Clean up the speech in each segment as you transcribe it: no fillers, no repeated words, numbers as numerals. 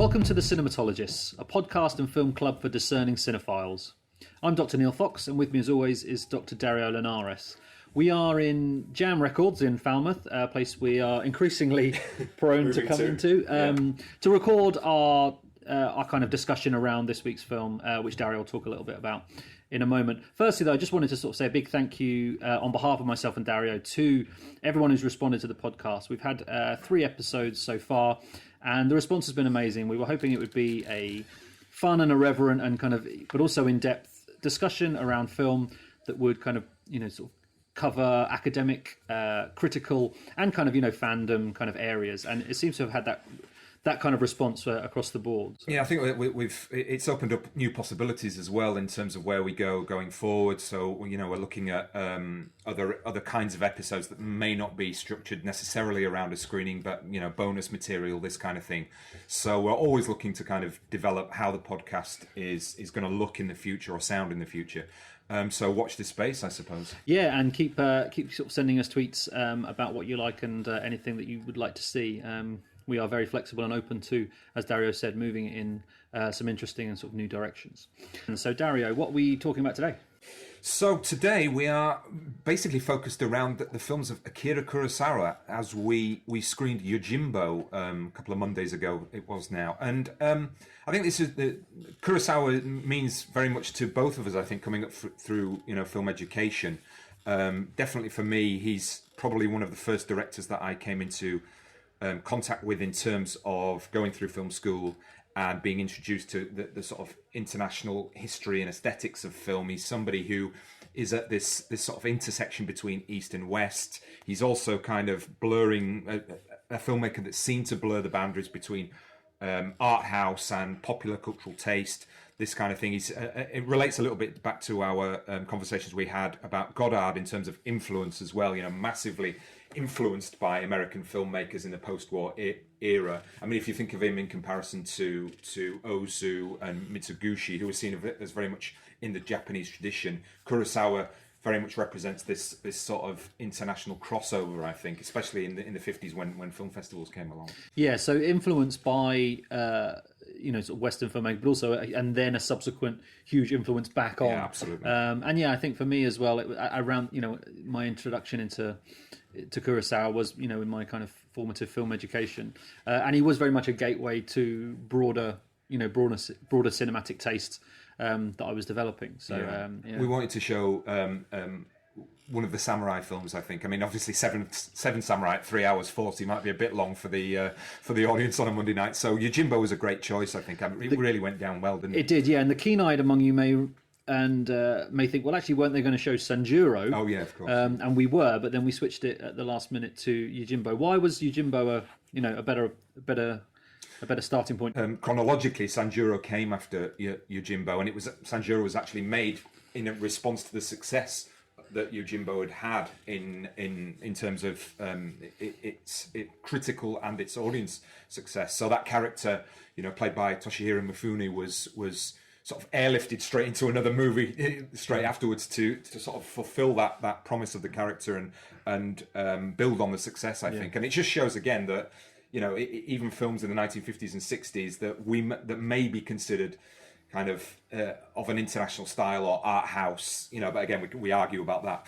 Welcome to the Cinematologists, a podcast and film club for discerning cinephiles. I'm Dr. Neil Fox, and with me as always is Dr. Dario Linares. We are in Jam Records in Falmouth, a place we are increasingly prone to come into, to record our kind of discussion around this week's film, which Dario will talk a little bit about in a moment. Firstly, though, I just wanted to sort of say a big thank you on behalf of myself and Dario to everyone who's responded to the podcast. We've had 3 episodes so far, and the response has been amazing. We were hoping it would be a fun and irreverent and kind of, but also in-depth discussion around film that would kind of, sort of cover academic, critical, and kind of, fandom kind of areas. And it seems to have had that kind of response across the board. Yeah, I think it's opened up new possibilities as well in terms of where we go going forward. So we're looking at other kinds of episodes that may not be structured necessarily around a screening, but bonus material, this kind of thing. So we're always looking to kind of develop how the podcast is going to look in the future or sound in the future. So watch this space, I suppose. Yeah, and keep sort of sending us tweets about what you like and anything that you would like to see. We are very flexible and open to, as Dario said, moving in some interesting and sort of new directions. And so, Dario, what are we talking about today? So today we are basically focused around the films of Akira Kurosawa, as we screened Yojimbo a couple of Mondays ago, it was now. And I think this is Kurosawa means very much to both of us, I think, coming up through film education. Definitely for me, he's probably one of the first directors that I came into contact with in terms of going through film school and being introduced to the sort of international history and aesthetics of film. He's somebody who is at this sort of intersection between East and West. He's also kind of blurring, a filmmaker that seemed to blur the boundaries between art house and popular cultural taste, this kind of thing. It relates a little bit back to our conversations we had about Godard in terms of influence as well, massively influenced by American filmmakers in the post-war era. I mean, if you think of him in comparison to Ozu and Mitsuguchi, who are seen as very much in the Japanese tradition, Kurosawa very much represents this sort of international crossover, I think, especially in the 50s when film festivals came along. Yeah, so influenced by sort of Western filmmaking, but also and then a subsequent huge influence back on. Yeah, absolutely. I think for me as well, around my introduction to Kurosawa was in my kind of formative film education, and he was very much a gateway to broader cinematic taste that I was developing. So we wanted to show one of the samurai films, I think. I mean, obviously seven samurai at 3 hours 40 might be a bit long for the audience on a Monday night. So Yojimbo was a great choice, I think. It really went down well, didn't it? It did, yeah. And the keen-eyed among you may think, well, actually, weren't they going to show Sanjuro? Oh yeah, of course. And we were, but then we switched it at the last minute to Yojimbo. Why was Yojimbo a better starting point? Chronologically, Sanjuro came after Yojimbo, and Sanjuro was actually made in a response to the success that Yojimbo had in terms of its critical and its audience success. So that character, played by Toshihiro Mifune, was sort of airlifted straight into another movie straight afterwards to sort of fulfill that promise of the character and build on the success, I think. And it just shows again that even films in the 1950s and 60s that may be considered kind of an international style or art house, but again we argue about that.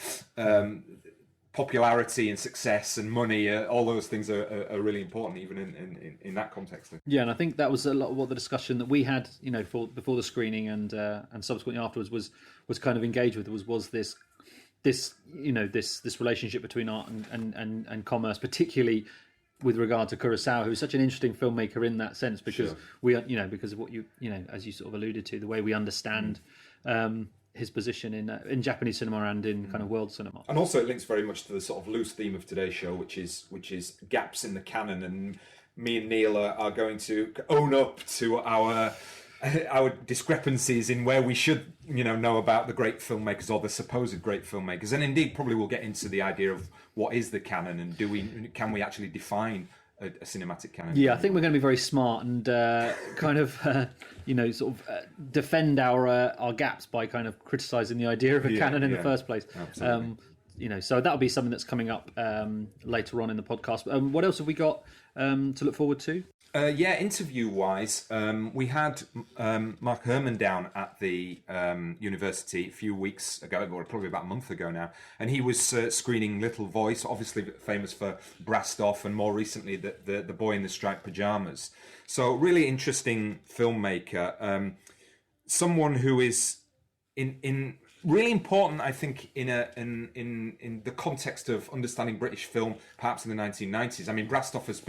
Popularity and success and money, all those things are really important, even in that context. Yeah, and I think that was a lot of what the discussion that we had, before the screening and subsequently afterwards was kind of engaged with. Was this relationship between art and commerce, particularly with regard to Kurosawa, who's such an interesting filmmaker in that sense, because because of what as you sort of alluded to, the way we understand his position in Japanese cinema and in kind of world cinema. And also it links very much to the sort of loose theme of today's show, which is gaps in the canon, and me and Neil are going to own up to our discrepancies in where we should know about the great filmmakers or the supposed great filmmakers. And indeed probably we'll get into the idea of what is the canon, and can we actually define a cinematic canon? Yeah, I think we're going to be very smart and defend our gaps by kind of criticising the idea of a canon in the first place. Absolutely. So that'll be something that's coming up later on in the podcast. What else have we got to look forward to? Interview-wise, we had Mark Herman down at the university a few weeks ago, or probably about a month ago now, and he was screening Little Voice, obviously famous for Brassed Off, and more recently the Boy in the Striped Pyjamas. So really interesting filmmaker, someone who is in really important, I think, in the context of understanding British film, perhaps in the 1990s. I mean, Brassed Off has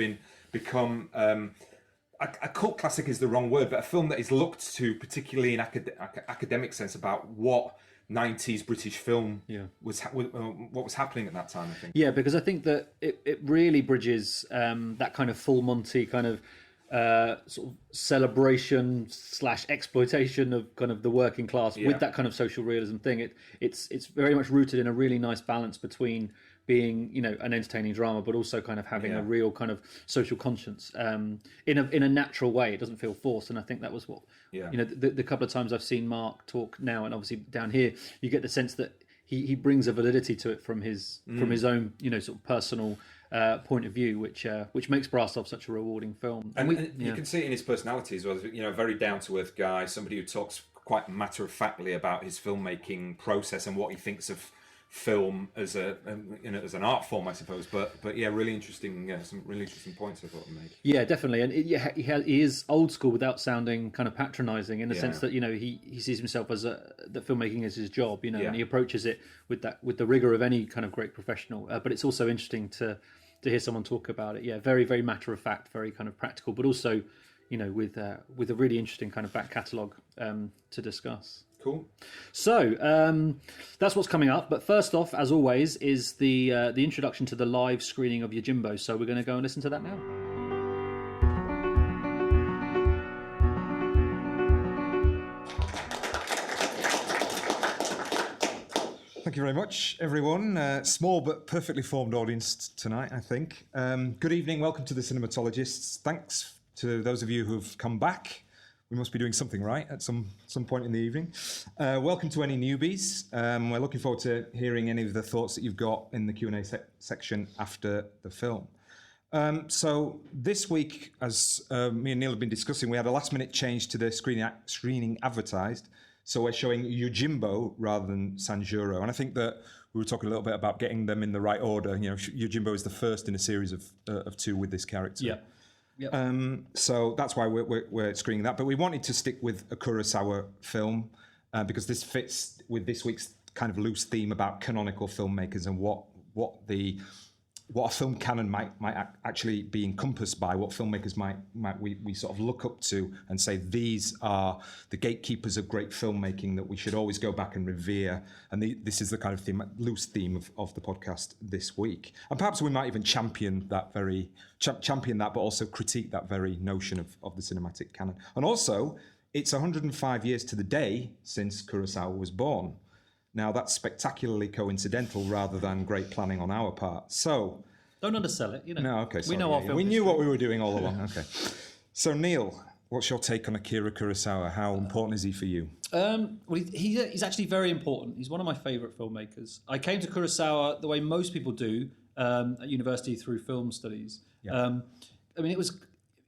become a cult classic is the wrong word, but a film that is looked to, particularly in academic sense, about what 90s British film what was happening at that time, I think. Yeah, because I think that it really bridges that kind of full Monty kind of sort of celebration / exploitation of kind of the working class with that kind of social realism thing. It's very much rooted in a really nice balance between being, you know, an entertaining drama, but also kind of having a real kind of social conscience in a natural way. It doesn't feel forced, and I think that was what you know. The couple of times I've seen Mark talk now, and obviously down here, you get the sense that he brings a validity to it from his own, you know, sort of personal point of view, which makes Brassed Off such a rewarding film. And you can see it in his personality as well. You know, a very down to earth guy, somebody who talks quite matter of factly about his filmmaking process and what he thinks of film as as an art form, I suppose. But yeah, really interesting. Some really interesting points I thought he made. Yeah, definitely, and he is old school without sounding kind of patronising in the sense that, you know, he sees himself as that filmmaking is his job, you know, and he approaches it with the rigour of any kind of great professional. But it's also interesting to hear someone talk about it. Yeah, very very matter of fact, very kind of practical, but also, you know, with a really interesting kind of back catalogue to discuss. Cool. So that's what's coming up. But first off, as always, is the introduction to the live screening of Yojimbo. So we're going to go and listen to that now. Thank you very much, everyone. Small but perfectly formed audience tonight, I think. Good evening. Welcome to the Cinematologists. Thanks to those of you who've come back. We must be doing something right at some point in the evening. Welcome to any newbies. We're looking forward to hearing any of the thoughts that you've got in the Q&A section after the film. So this week, as me and Neil have been discussing, we had a last-minute change to the screening advertised. So we're showing Yojimbo rather than Sanjuro. And I think that we were talking a little bit about getting them in the right order. You know, Yojimbo is the first in a series of two with this character. Yeah. Yep. So that's why we're screening that. But we wanted to stick with a Kurosawa film because this fits with this week's kind of loose theme about canonical filmmakers and what a film canon might actually be encompassed by, what filmmakers might we sort of look up to and say these are the gatekeepers of great filmmaking that we should always go back and revere. And this is the kind of loose theme of the podcast this week. And perhaps we might even champion that, but also critique that very notion of the cinematic canon. And also, it's 105 years to the day since Kurosawa was born. Now, that's spectacularly coincidental rather than great planning on our part. So, don't undersell it, you know. No, okay. Sorry, we know our film. We knew what we were doing all along. Okay. So, Neil, what's your take on Akira Kurosawa? How important is he for you? Well, he's actually very important. He's one of my favourite filmmakers. I came to Kurosawa the way most people do at university through film studies. Yeah. I mean, it was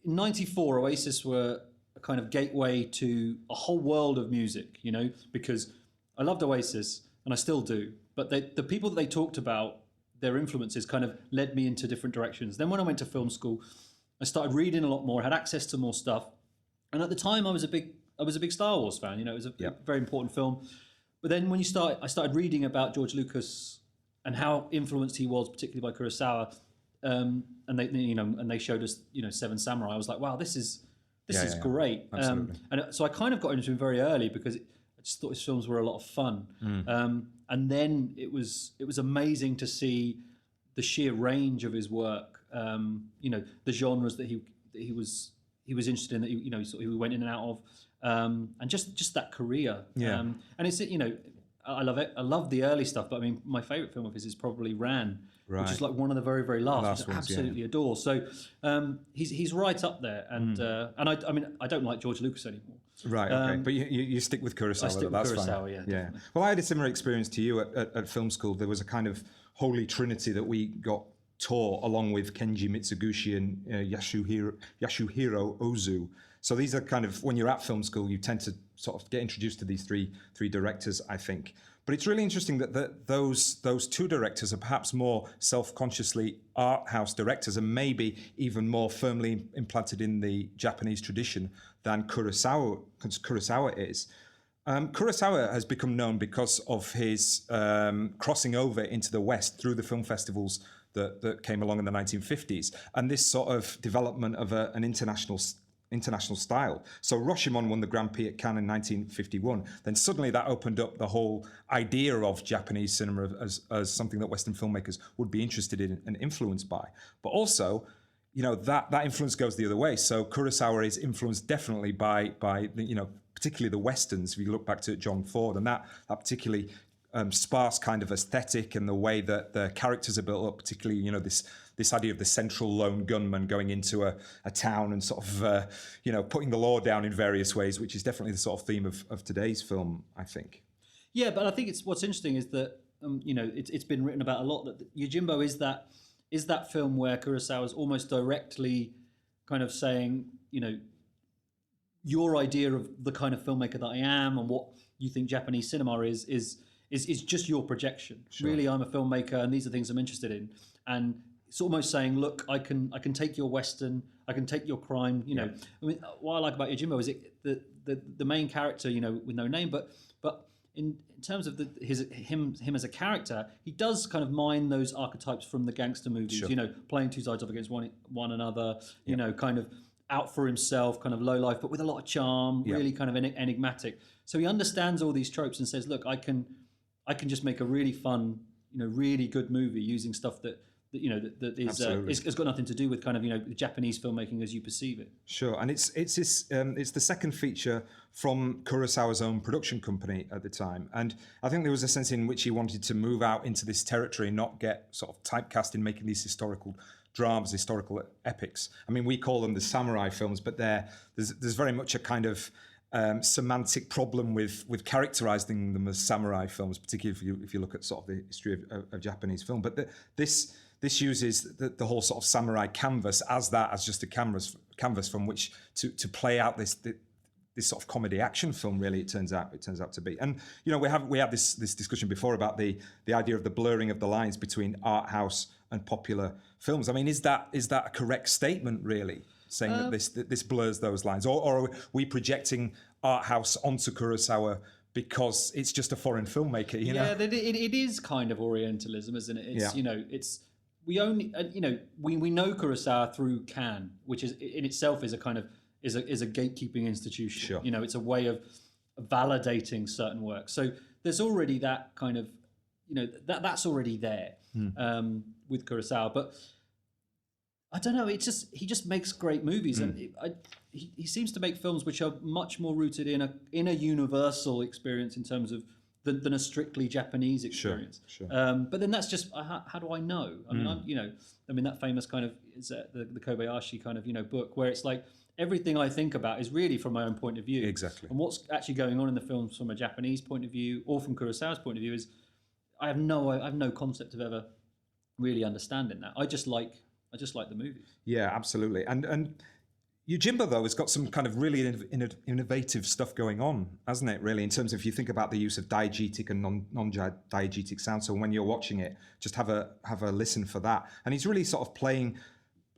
in '94. Oasis were a kind of gateway to a whole world of music. You know, because I loved Oasis, and I still do. But the people that they talked about, their influences kind of led me into different directions. Then when I went to film school, I started reading a lot more, had access to more stuff. And at the time, I was a big Star Wars fan. You know, it was a very important film. But then when I started reading about George Lucas and how influenced he was, particularly by Kurosawa, and they showed us, you know, Seven Samurai. I was like, wow, this is great. And so I kind of got into him very early because I just thought his films were a lot of fun. And then it was amazing to see the sheer range of his work. You know, the genres that he was interested in, that he went in and out of, and just that career. Yeah. And it's, you know, I love it. I love the early stuff, but I mean, my favorite film of his is probably Ran, which is like one of the very, very last, which I absolutely adore. So he's right up there, and I mean, I don't like George Lucas anymore. Right, okay. But you stick with Kurosawa. I stick with Kurosawa, fine. Yeah. Well, I had a similar experience to you at film school. There was a kind of holy trinity that we got tour, along with Kenji Mitsuguchi and Yasuhiro Ozu. So these are kind of, when you're at film school, you tend to sort of get introduced to these three directors, I think. But it's really interesting that those two directors are perhaps more self-consciously art house directors, and maybe even more firmly implanted in the Japanese tradition than Kurosawa is. Kurosawa has become known because of his crossing over into the West through the film festivals that came along in the 1950s, and this sort of development of an international style. So Rashomon won the Grand Prix at Cannes in 1951. Then suddenly that opened up the whole idea of Japanese cinema as something that Western filmmakers would be interested in and influenced by. But also, that influence goes the other way. So Kurosawa is influenced definitely by particularly the Westerns. If you look back to John Ford and that particularly sparse kind of aesthetic and the way that the characters are built up, particularly, this idea of the central lone gunman going into a town and sort of, putting the law down in various ways, which is definitely the sort of theme of today's film, I think. Yeah, but I think what's interesting is that, it's been written about a lot that Yojimbo is that film where Kurosawa's almost directly kind of saying, your idea of the kind of filmmaker that I am and what you think Japanese cinema is just your projection. Sure. Really, I'm a filmmaker and these are things I'm interested in. And it's almost saying, look, I can take your Western, I can take your crime. I mean, what I like about Yojimbo is the main character, with no name, but in terms of him as a character, he does kind of mine those archetypes from the gangster movies. Sure. Playing two sides up against one another. Kind of out for himself, kind of low life, but with a lot of charm. Yeah. Really kind of enigmatic. So he understands all these tropes and says, look, I can just make a really fun, really good movie using stuff that has got nothing to do with kind of Japanese filmmaking as you perceive it. Sure, and it's the second feature from Kurosawa's own production company at the time, and I think there was a sense in which he wanted to move out into this territory and not get sort of typecast in making these historical dramas, historical epics. I mean, we call them the samurai films, but there's very much a kind of semantic problem with characterizing them as samurai films, particularly if you look at sort of the history of Japanese film. But this uses the whole sort of samurai canvas as just a canvas from which to play out this sort of comedy action film. Really, it turns out to be. And we had this discussion before about the idea of the blurring of the lines between art house and popular films. I mean, is that a correct statement, really? Saying that this blurs those lines, or are we projecting art house onto Kurosawa because it's just a foreign filmmaker? Yeah, it is kind of Orientalism, isn't it? It's we only we know Kurosawa through Cannes, which is in itself is a kind of is a gatekeeping institution. Sure. It's a way of validating certain work. So there's already that kind of that's already there with Kurosawa, but. I don't know. He just makes great movies, and he seems to make films which are much more rooted in a universal experience in terms of than a strictly Japanese experience. Sure. But then that's just how do I know? I mean, that famous kind of is the Kobayashi kind of book where it's like everything I think about is really from my own point of view. Exactly. And what's actually going on in the films from a Japanese point of view or from Kurosawa's point of view is I have no concept of ever really understanding that. I just like the movies. Yeah, absolutely. And Yojimbo, though, has got some kind of really innovative stuff going on, hasn't it, really, in terms of if you think about the use of diegetic and non-diegetic sound. So when you're watching it, just have a listen for that. And he's really sort of playing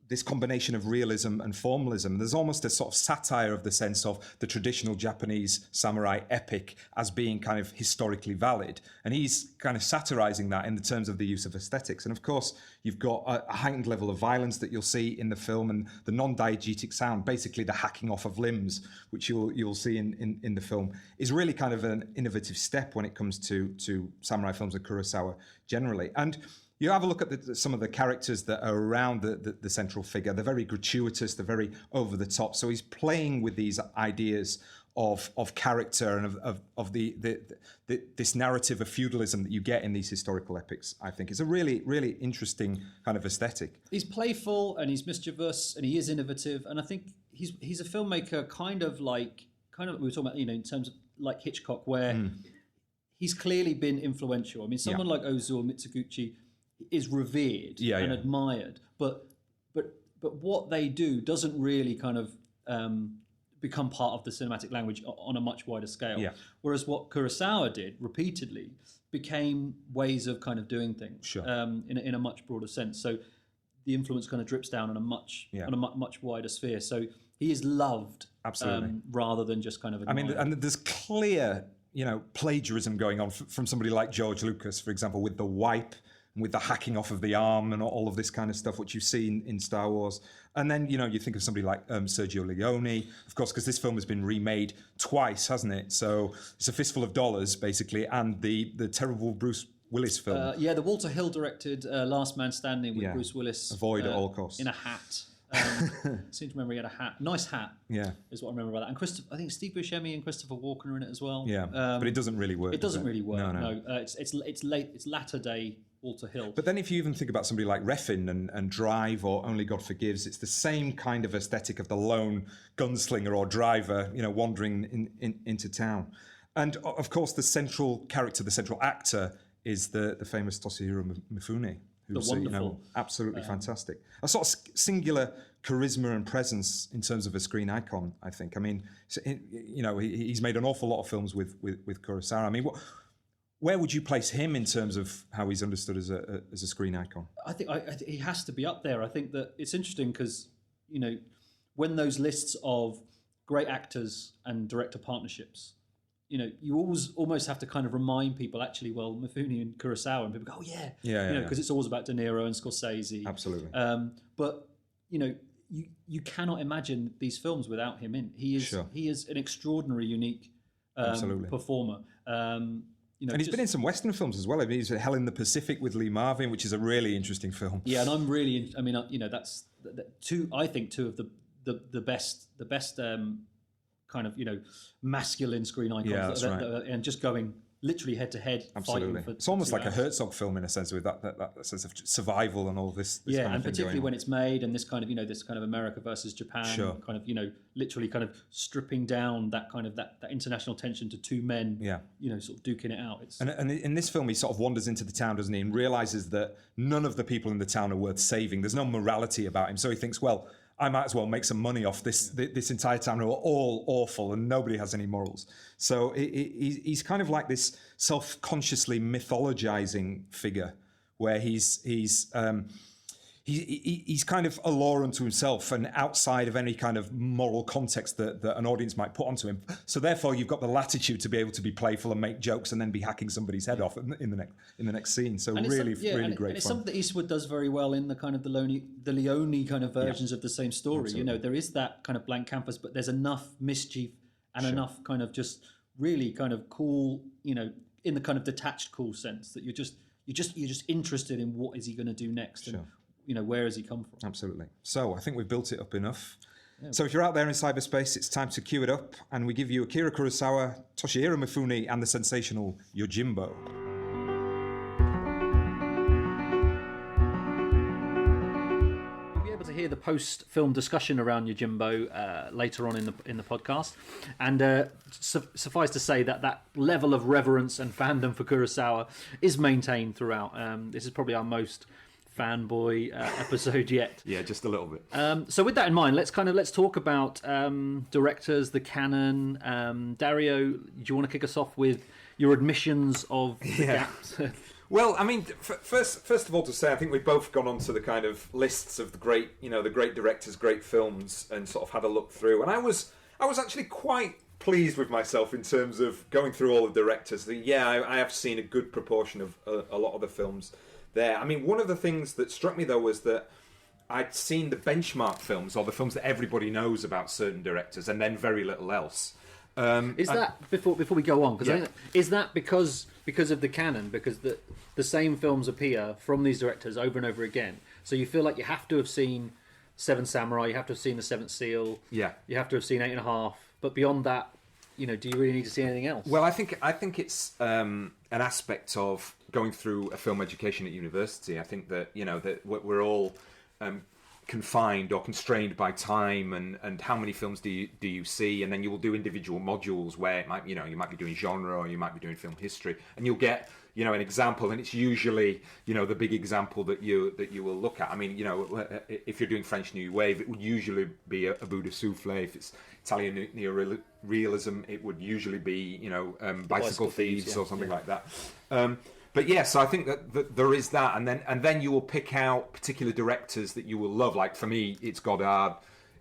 this combination of realism and formalism. There's almost a sort of satire of the sense of the traditional Japanese samurai epic as being kind of historically valid. And he's kind of satirizing that in the terms of the use of aesthetics. And of course, you've got a heightened level of violence that you'll see in the film, and the non-diegetic sound, basically the hacking off of limbs, which you'll see in the film, is really kind of an innovative step when it comes to samurai films and Kurosawa generally. And you have a look at some of the characters that are around the central figure. They're very gratuitous. They're very over the top. So he's playing with these ideas of character and of this narrative of feudalism that you get in these historical epics. I think it's a really, really interesting kind of aesthetic. He's playful and he's mischievous and he is innovative. And I think he's a filmmaker kind of like we were talking about in terms of like Hitchcock, where he's clearly been influential. I mean, someone like Ozu or Mitsuguchi. is revered and admired, but what they do doesn't really kind of become part of the cinematic language on a much wider scale. Yeah. Whereas what Kurosawa did repeatedly became ways of kind of doing things Sure. in a much broader sense. So the influence kind of drips down on a much wider sphere. So he is loved, Absolutely. rather than just kind of admired. I mean, and there's clear, plagiarism going on from somebody like George Lucas, for example, with the wipe and with the hacking off of the arm and all of this kind of stuff, which you see in Star Wars. And then, you think of somebody like Sergio Leone, of course, because this film has been remade twice, hasn't it? So it's a fistful of dollars, basically, and the terrible Bruce Willis film. The Walter Hill directed Last Man Standing with Bruce Willis. Avoid at all costs. In a hat. Seem to remember he had a hat. Nice hat. Yeah. Is what I remember about that. And I think Steve Buscemi and Christopher Walken are in it as well. Yeah. But it doesn't really work. It doesn't really work. No. It's latter day Walter Hill. But then if you even think about somebody like Refn and Drive or Only God Forgives, it's the same kind of aesthetic of the lone gunslinger or driver, wandering into town. And of course, the central character, the central actor, is the famous Toshihiro Mifune, who's wonderful, absolutely fantastic. A sort of singular charisma and presence in terms of a screen icon, I think. I mean, he's made an awful lot of films with Kurosawa. I mean, where would you place him in terms of how he's understood as a screen icon? I think he has to be up there. I think that it's interesting because, when those lists of great actors and director partnerships, you almost have to kind of remind people, actually, well, Mifune and Kurosawa, and people go, oh, yeah. Because it's always about De Niro and Scorsese. Absolutely. But, you cannot imagine these films without him in. He is an extraordinary, unique performer. And he's been in some Western films as well. I mean, he's Hell in the Pacific with Lee Marvin, which is a really interesting film. Yeah, and I'm really, that's two of the best kind of masculine screen icons. Yeah, that's right. And just going literally head to head. Absolutely, it's almost like a Herzog film in a sense, with that sense of survival and all this. Yeah, kind of and thing particularly when it's made and this kind of this kind of America versus Japan, kind of literally kind of stripping down that kind of that international tension to two men. Yeah, sort of duking it out. And in this film, he sort of wanders into the town, doesn't he, and realizes that none of the people in the town are worth saving. There's no morality about him, so he thinks, well, I might as well make some money off this entire town who are all awful and nobody has any morals. So he's kind of like this self-consciously mythologizing figure where he's kind of a law unto himself and outside of any kind of moral context that an audience might put onto him. So therefore, you've got the latitude to be able to be playful and make jokes and then be hacking somebody's head off in the next scene. So really great and it's fun. something that Eastwood does very well in the kind of the Leone kind of versions of the same story. Absolutely. There is that kind of blank canvas, but there's enough mischief and enough kind of just really kind of cool, in the kind of detached cool sense that you're just interested in what is he going to do next. Sure. And where has he come from? Absolutely. So I think we've built it up enough. Yeah. So if you're out there in cyberspace, it's time to cue it up, and we give you Akira Kurosawa, Toshihiro Mifune, and the sensational Yojimbo. You'll be able to hear the post-film discussion around Yojimbo later on in the podcast, and suffice to say that level of reverence and fandom for Kurosawa is maintained throughout. This is probably our most fanboy episode yet. Yeah, just a little bit. So with that in mind, let's talk about directors, the canon. Dario, do you want to kick us off with your admissions of the gaps? Well, I mean, first of all, to say, I think we've both gone onto the kind of lists of the great directors, great films, and sort of had a look through. And I was actually quite pleased with myself in terms of going through all the directors. I have seen a good proportion of a lot of the films there. I mean, one of the things that struck me though was that I'd seen the benchmark films, or the films that everybody knows about certain directors, and then very little else. Is that before we go on? Because is that because of the canon? Because the same films appear from these directors over and over again. So you feel like you have to have seen Seven Samurai, you have to have seen The Seventh Seal, you have to have seen 8.5. But beyond that, do you really need to see anything else? Well, I think it's an aspect of going through a film education at university. I think that that we're all confined or constrained by time and how many films do you see, and then you will do individual modules where it might, you might be doing genre or you might be doing film history, and you'll get an example, and it's usually the big example that you will look at. I mean, if you're doing French New Wave, it would usually be a Bout de Souffle. If it's Italian neorealism, it would usually be Bicycle Thieves or something like that. But yeah, so I think that there is that, and then you will pick out particular directors that you will love. Like for me, it's Godard,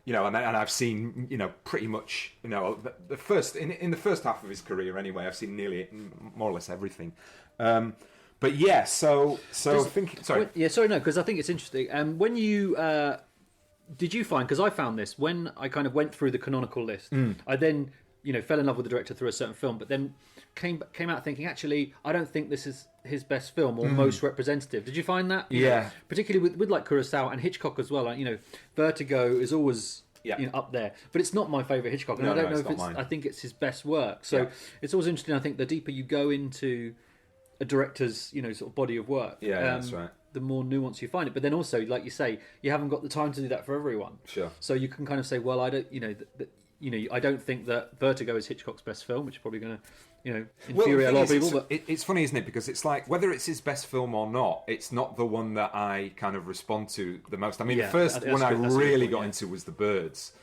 and I've seen pretty much the first in the first half of his career anyway. I've seen nearly more or less everything. But yeah, so I think sorry. Because I think it's interesting. When you did you find, because I found this when I kind of went through the canonical list, I then fell in love with the director through a certain film, but then came out thinking, actually, I don't think this is his best film or most representative. Did you find that? Yeah. Particularly with like Kurosawa and Hitchcock as well. Like, Vertigo is always up there, but it's not my favourite Hitchcock, and I don't know if it's. Mine. I think it's his best work. So it's always interesting. I think the deeper you go into a director's sort of body of work, that's right, the more nuance you find it. But then also, like you say, you haven't got the time to do that for everyone. Sure. So you can kind of say, well, I don't, I don't think that Vertigo is Hitchcock's best film, which is probably going to, infuriate a lot of people. But it's funny, isn't it? Because it's like, whether it's his best film or not, it's not the one that I kind of respond to the most. I mean, the first one I really got into was The Birds.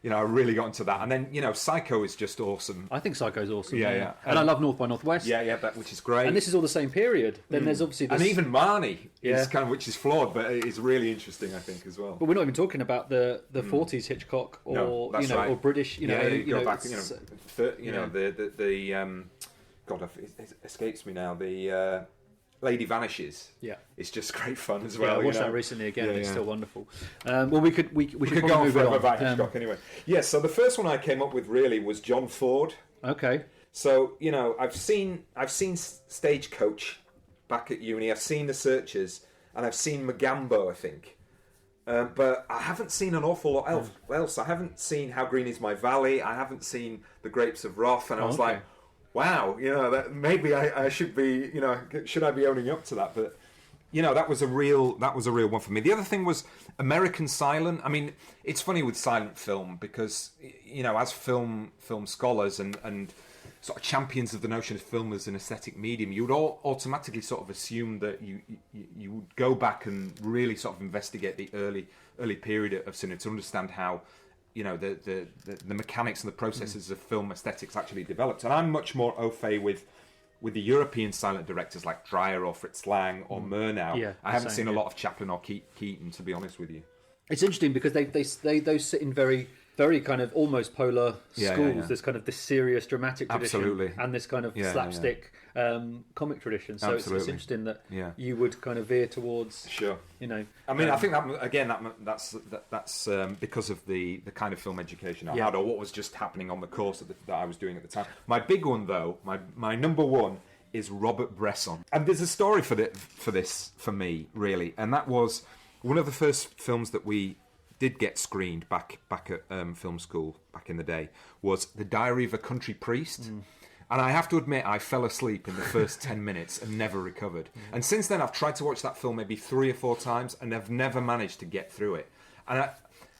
I really got into that, and then Psycho is just awesome. I think Psycho's awesome. Yeah. And I love North by Northwest. Which is great. And this is all the same period. Then there's obviously this... and even Marnie is kind of, which is flawed, but it's really interesting, I think, as well. But we're not even talking about the 40s Hitchcock or that's right. or British. Go back. God, it escapes me now. The Lady Vanishes. Yeah, it's just great fun as well. I watched that recently again. It's still wonderful. Well, we should go on further about Hitchcock anyway. Yeah. So the first one I came up with really was John Ford. Okay. So I've seen Stagecoach back at uni. I've seen The Searchers, and I've seen Magambo, I think. But I haven't seen an awful lot else. I haven't seen How Green Is My Valley. I haven't seen The Grapes of Wrath, and I was like, wow, that maybe I should be, should I be owning up to that? But that was a real one for me. The other thing was American Silent. I mean, it's funny with silent film because as film scholars and sort of champions of the notion of film as an aesthetic medium, you would all automatically sort of assume that you would go back and really sort of investigate the early period of cinema to understand how the mechanics and the processes of film aesthetics actually developed. And I'm much more au fait with the European silent directors like Dreyer or Fritz Lang or Murnau. I haven't seen a lot of Chaplin or Keaton, to be honest with you. It's interesting because they those sit in very kind of almost polar schools. There's kind of this serious dramatic tradition and this kind of slapstick comic tradition. So it's interesting that you would kind of veer towards. Sure. I mean, I think that's because of the kind of film education I had, or what was just happening on the course that I was doing at the time. My big one, though, my number one is Robert Bresson, and there's a story for this for me really, and that was one of the first films that we did get screened back at film school back in the day was The Diary of a Country Priest. And I have to admit, I fell asleep in the first 10 minutes and never recovered. And since then, I've tried to watch that film maybe 3 or 4 times and I've never managed to get through it. And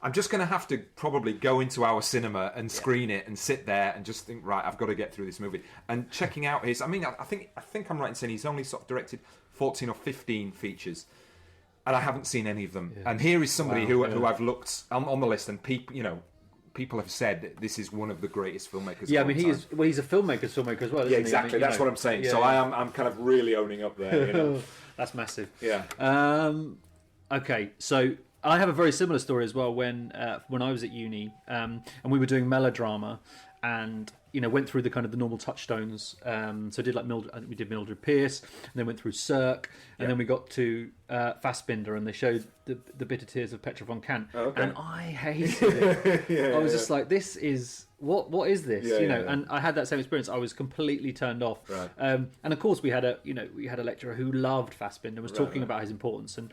I'm just going to have to probably go into our cinema and screen it and sit there and just think, right, I've got to get through this movie. And checking out his... I mean, I think I'm right in saying he's only sort of directed 14 or 15 features. And I haven't seen any of them. Yeah. And here is somebody who I've looked on the list, and people have said this is one of the greatest filmmakers. Yeah, I mean, he's a filmmaker as well, isn't he? Exactly. I mean, that's what I'm saying. Yeah, so I'm kind of really owning up there. That's massive. Yeah. Okay, so I have a very similar story as well. When I was at uni, and we were doing melodrama, and went through the kind of the normal touchstones. So I did like Mildred, I think we did Mildred Pierce, and then went through Cirque, and then we got to Fassbinder, and they showed the Bitter Tears of Petra von Kant, and I hated it. I was just like, this is what is this? And I had that same experience. I was completely turned off. Right. And of course we had a lecturer who loved Fassbinder, was talking about his importance, and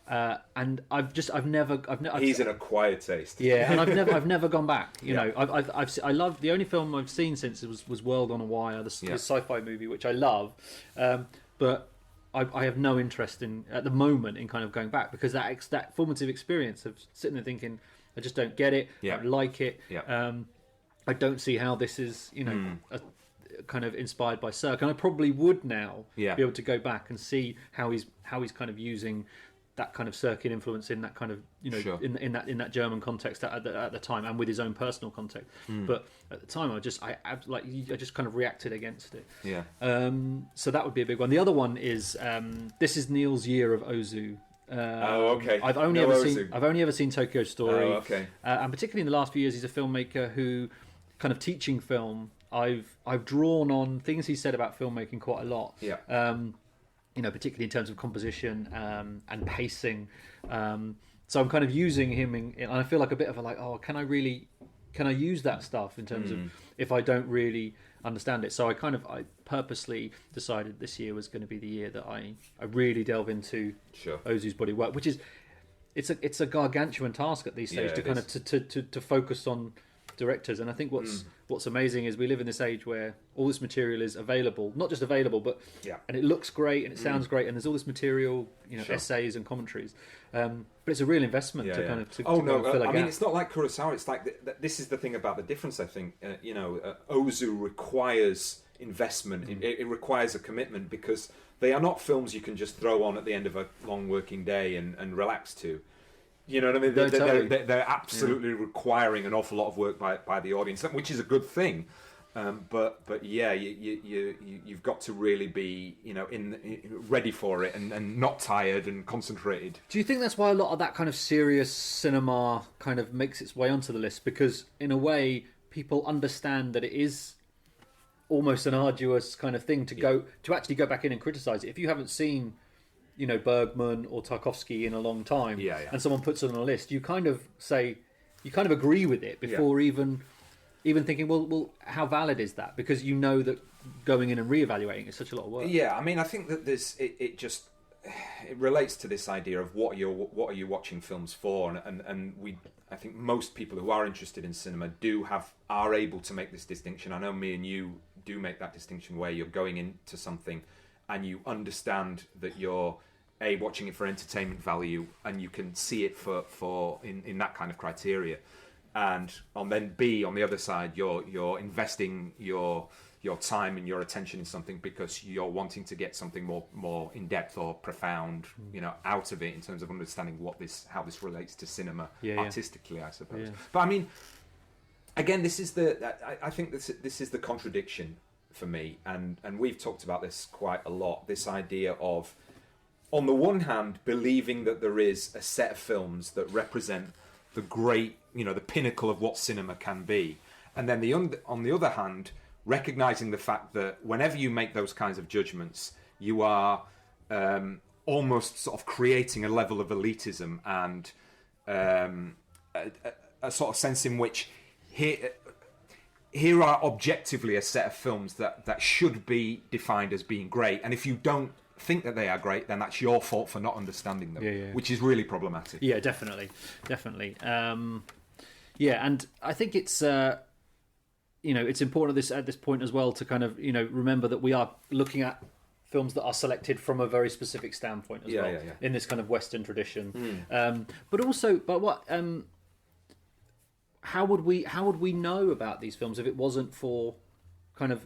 I've never he's an acquired taste. Yeah, and I've never gone back. I love the only film I've seen since it was World on a Wire, the sci-fi movie, which I love. But I have no interest in at the moment in kind of going back, because that formative experience of sitting there thinking, I just don't get it, I don't like it. I don't see how this is, kind of inspired by Cirque, and I probably would now be able to go back and see how he's kind of using that kind of Circan influence in that kind of in that German context at the time, and with his own personal context. But at the time, I just kind of reacted against it. So that would be a big one. The other one is this is Neil's year of Ozu. I've only ever seen Tokyo Story. And particularly in the last few years, he's a filmmaker who kind of teaching film. I've drawn on things he said about filmmaking quite a lot. Particularly in terms of composition and pacing. So I'm kind of using him and I feel like a bit of a can I use that stuff in terms of if I don't really understand it. So I purposely decided this year was going to be the year that I really delve into Ozu's body work, which is it's a gargantuan task at these stages to focus on directors. And I think what's amazing is we live in this age where all this material is available, not just available, but and it looks great and it sounds great, and there's all this material, essays and commentaries, but it's a real investment to kind of fill a gap. I mean, it's not like Kurosawa. It's like this is the thing about the difference, I think. Ozu requires investment. It requires a commitment, because they are not films you can just throw on at the end of a long working day and relax to. You know what I mean? They're absolutely requiring an awful lot of work by the audience, which is a good thing. But you've got to really be ready for it and not tired and concentrated. Do you think that's why a lot of that kind of serious cinema kind of makes its way onto the list? Because in a way, people understand that it is almost an arduous kind of thing to actually go back in and criticize it. If you haven't seen Bergman or Tarkovsky in a long time, and someone puts it on a list, you kind of agree with it before even thinking, well, how valid is that? Because that going in and reevaluating is such a lot of work. Yeah, I mean, I think that it relates to this idea of what are you watching films for, and I think most people who are interested in cinema are able to make this distinction. I know me and you do make that distinction where you're going into something and you understand that you're watching it for entertainment value, and you can see it for in that kind of criteria, and then B, on the other side, you're investing your time and your attention in something because you're wanting to get something more in depth or profound, out of it in terms of understanding how this relates to cinema artistically, I suppose. But I mean, again, I think this is the contradiction for me, and we've talked about this quite a lot, this idea of, on the one hand, believing that there is a set of films that represent the great, the pinnacle of what cinema can be, and then on the other hand, recognizing the fact that whenever you make those kinds of judgments, you are almost sort of creating a level of elitism and a sort of sense in which here are objectively a set of films that should be defined as being great, and if you don't think that they are great, then that's your fault for not understanding them, which is really problematic. Yeah, definitely. And I think it's it's important at this point as well to kind of remember that we are looking at films that are selected from a very specific standpoint as well in this kind of Western tradition. How would we know about these films if it wasn't for kind of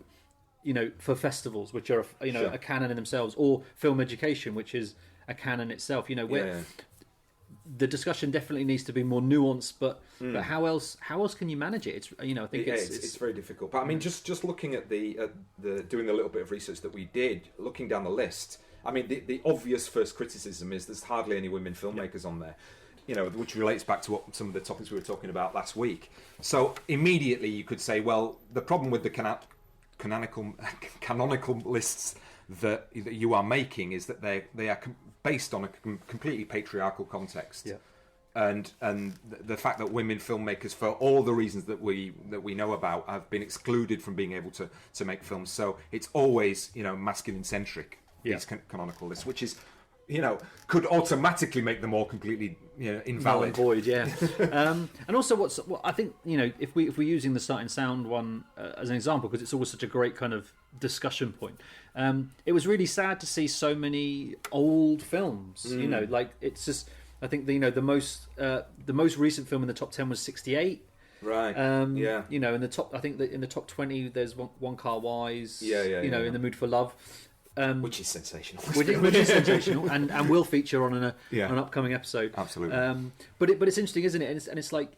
for festivals, which are a canon in themselves, or film education, which is a canon itself? The discussion definitely needs to be more nuanced, but how else can you manage it? It's I think it's very difficult. But I mean, just looking at the doing the little bit of research that we did, looking down the list, I mean, the obvious first criticism is there's hardly any women filmmakers on there. Which relates back to what some of the topics we were talking about last week. So immediately you could say, well, the problem with the canonical lists that you are making is that they are based on a completely patriarchal context, and the fact that women filmmakers, for all the reasons that we know about, have been excluded from being able to make films. So it's always masculine centric, these canonical lists, which is could automatically make them all completely invalid, void. And also, what I think if we're using the Sight and Sound one as an example, because it's always such a great kind of discussion point. It was really sad to see so many old films. You know, like it's just. I think the most recent film in the top 10 was 68. Right. Yeah. You know, in the top, I think that in the top 20, there's One Car Wise. Yeah. You know, In the Mood for Love. Which is sensational. Which is sensational, and will feature on an upcoming episode. Absolutely. But it's interesting, isn't it? And it's like,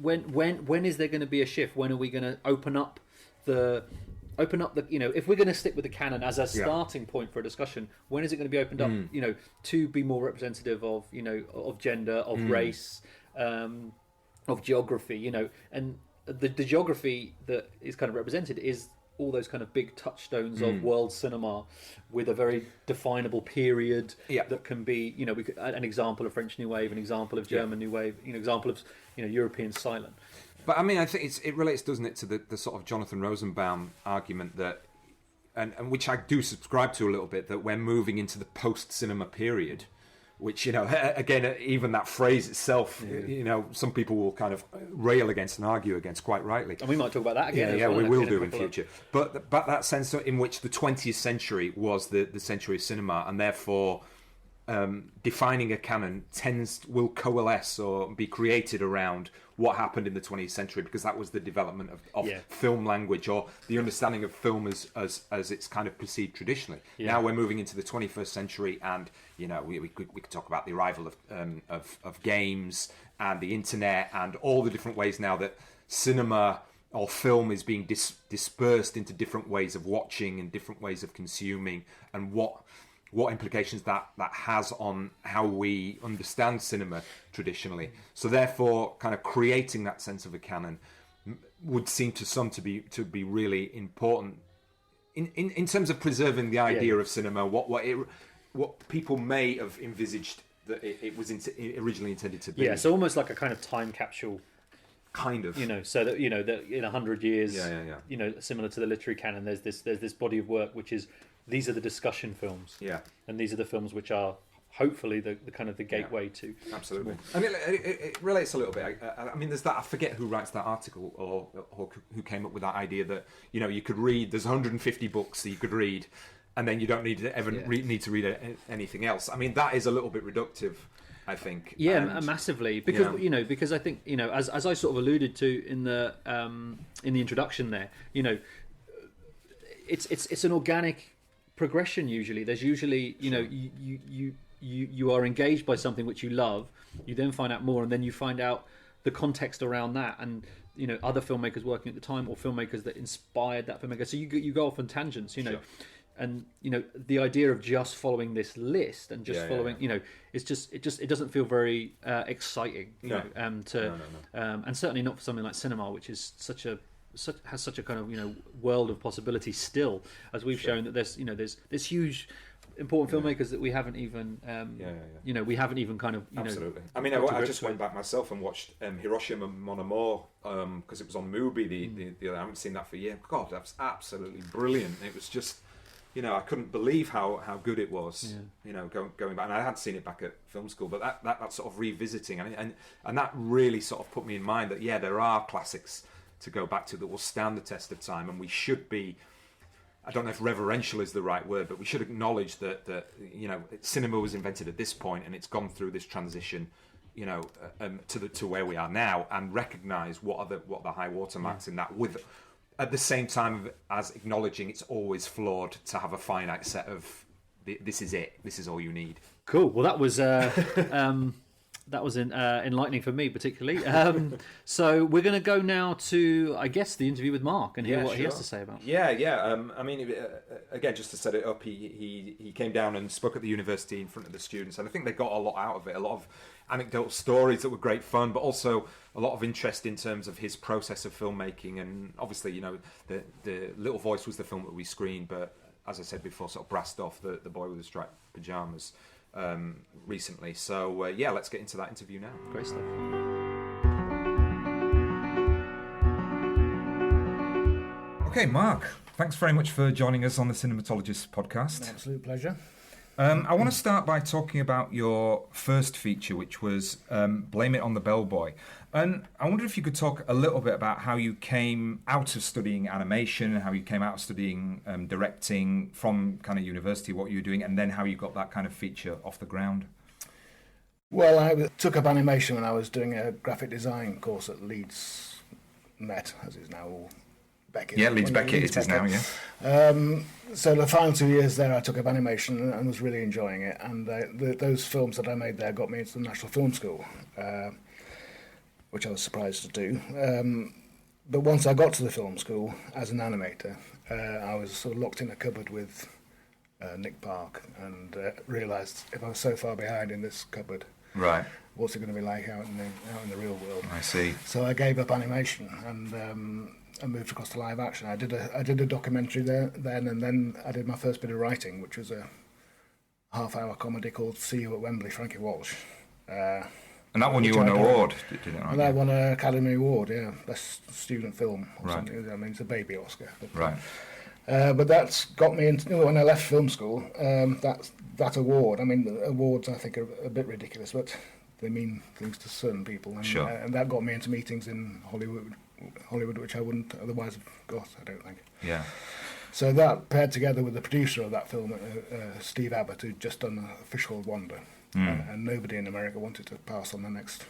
when is there going to be a shift? When are we going to open up the you know, if we're going to stick with the canon as a starting point for a discussion, when is it going to be opened up, you know, to be more representative of, you know, of gender, of race, of geography, you know, and the geography that is kind of represented is all those kind of big touchstones of world cinema with a very definable period that can be, you know, an example of French New Wave, an example of German New Wave, you know, example of, you know, European silent. But I mean, I think it relates, doesn't it, to the sort of Jonathan Rosenbaum argument that, and which I do subscribe to a little bit, that we're moving into the post-cinema period, which, you know, again, even that phrase itself, you know, some people will kind of rail against and argue against, quite rightly. And we might talk about that again. Yeah, we will do in future. But that sense in which the 20th century was the century of cinema, and therefore defining a canon will coalesce or be created around what happened in the 20th century, because that was the development of film language, or the understanding of film as it's kind of perceived traditionally. Now we're moving into the 21st century, and you know, we could talk about the arrival of games and the internet and all the different ways now that cinema or film is being dispersed into different ways of watching and different ways of consuming, and what implications that has on how we understand cinema traditionally. So therefore, kind of creating that sense of a canon would seem to some to be really important in terms of preserving the idea of cinema, what people may have envisaged that it was originally intended to be. Yeah, so almost like a kind of time capsule. Kind of, you know, so that, you know, that in 100 years, you know, similar to the literary canon, there's this body of work which is, these are the discussion films, and these are the films which are hopefully the kind of the gateway to. Absolutely. I mean, it relates a little bit. I mean, there's that, I forget who writes that article or who came up with that idea that, you know, you could read, there's 150 books that you could read, and then you don't need to need to read anything else. I mean, that is a little bit reductive, I think. Yeah, massively, because you know, because I think, you know, as I sort of alluded to in the introduction there, you know, it's an organic progression. Usually there's usually, you know, you are engaged by something which you love, you then find out more, and then you find out the context around that, and, you know, other filmmakers working at the time or filmmakers that inspired that filmmaker, so you go off on tangents, you know. And, you know, the idea of just following this list and just following, you know, it doesn't feel very exciting, you know, and certainly not for something like cinema, which is has such a kind of, you know, world of possibility still, as we've shown that there's huge important filmmakers that we haven't even you know, we haven't even kind of, you know. I mean, I just went back myself and watched Hiroshima Mon Amour because it was on Mubi the other. I haven't seen that for a year. God, that was absolutely brilliant. It was just, you know, I couldn't believe how good it was. You know, going back, and I had seen it back at film school, but that sort of revisiting and that really sort of put me in mind that there are classics to go back to that will stand the test of time, and we should be, I don't know if reverential is the right word, but we should acknowledge that you know, cinema was invented at this point and it's gone through this transition, you know, to where we are now, and recognise what the high watermarks in that, with at the same time as acknowledging it's always flawed to have a finite set of this is it, this is all you need. Cool. Well, that was enlightening for me particularly. So we're going to go now to, I guess, the interview with Mark and hear what he has to say about it. I mean, again, just to set it up, he came down and spoke at the university in front of the students, and I think they got a lot out of it, a lot of anecdotal stories that were great fun, but also a lot of interest in terms of his process of filmmaking. And obviously, you know, the Little Voice was the film that we screened, but as I said before, sort of brassed off the Boy with the Striped Pyjamas recently. So let's get into that interview now. Great stuff. Okay, Mark, thanks very much for joining us on the Cinematologists podcast. An absolute pleasure. I want to start by talking about your first feature, which was Blame It on the Bellboy. And I wonder if you could talk a little bit about how you came out of studying animation, how you came out of studying directing from kind of university, what you were doing, and then how you got that kind of feature off the ground. Well, I took up animation when I was doing a graphic design course at Leeds Met, as it's now all Beckett. Yeah, Leeds Beckett it is now, yeah. So the final 2 years there, I took up animation and was really enjoying it. And those films that I made there got me into the National Film School, which I was surprised to do. But once I got to the film school as an animator, I was sort of locked in a cupboard with Nick Park and realised if I was so far behind in this cupboard, Right. what's it going to be like out in the real world? I see. So I gave up animation and I moved across to live action. I did a documentary there then, and then I did my first bit of writing, which was a half-hour comedy called See You at Wembley, Frankie Walsh. And that won you an award, did it not? And that won an Academy Award, yeah, best student film or Right. something. I mean, it's a baby Oscar. But, Right. but that's got me into, when I left film school, that award. I mean, the awards I think are a bit ridiculous, but they mean things to certain people. And, Sure. And that got me into meetings in Hollywood, which I wouldn't otherwise have got, I don't think. Yeah. So that paired together with the producer of that film, Steve Abbott, who'd just done A Fish Called Wanda. And nobody in America wanted to pass on the next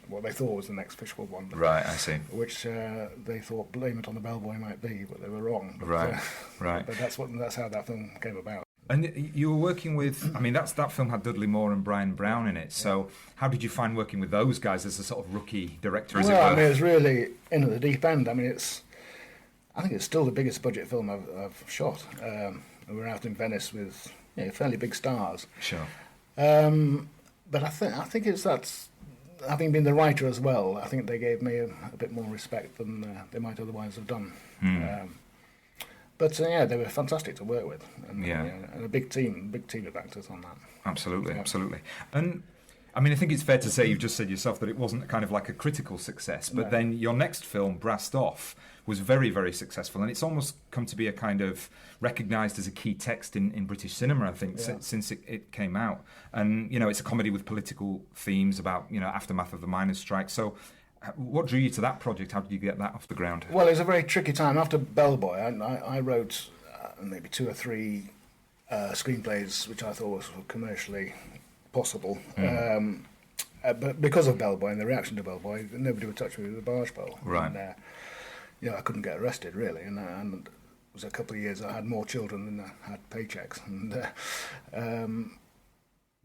what they thought was the next Fish Called Wanda. Right, I see. Which they thought Blame It on the Bellboy might be, but they were wrong. But, Right, right. But that's how that film came about. And you were working with, I mean, that film had Dudley Moore and Brian Brown in it. So how did you find working with those guys as a sort of rookie director, as it were? I mean, it's really in at the deep end. I mean, I think it's still the biggest budget film I've shot. We're out in Venice with fairly big stars. Sure. But I think that's having been the writer as well. I think they gave me a bit more respect than they might otherwise have done. But they were fantastic to work with, and, and a big team of actors on that. Absolutely, absolutely. And I mean, I think it's fair to say, you've just said yourself, that it wasn't kind of like a critical success, but then your next film, Brassed Off, was very, very successful, and it's almost come to be a kind of recognised as a key text in British cinema, I think, since it came out. And, it's a comedy with political themes about, aftermath of the miners' strike. So what drew you to that project? How did you get that off the ground? Well, it was a very tricky time. After Bellboy, I wrote maybe 2 or 3 screenplays which I thought was commercially possible. But because of Bellboy and the reaction to Bellboy, nobody would touch me with a barge pole. Right. And, I couldn't get arrested, really. And it was a couple of years I had more children than I had paychecks. And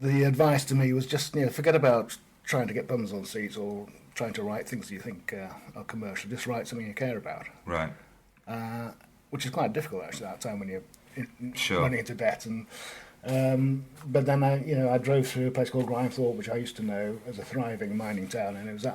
the advice to me was just, forget about trying to get bums on seats or trying to write things you think are commercial. Just write something you care about. Right. Which is quite difficult, actually, at that time when you're Sure. running into debt. And but then I drove through a place called Grimethorpe, which I used to know as a thriving mining town, and it was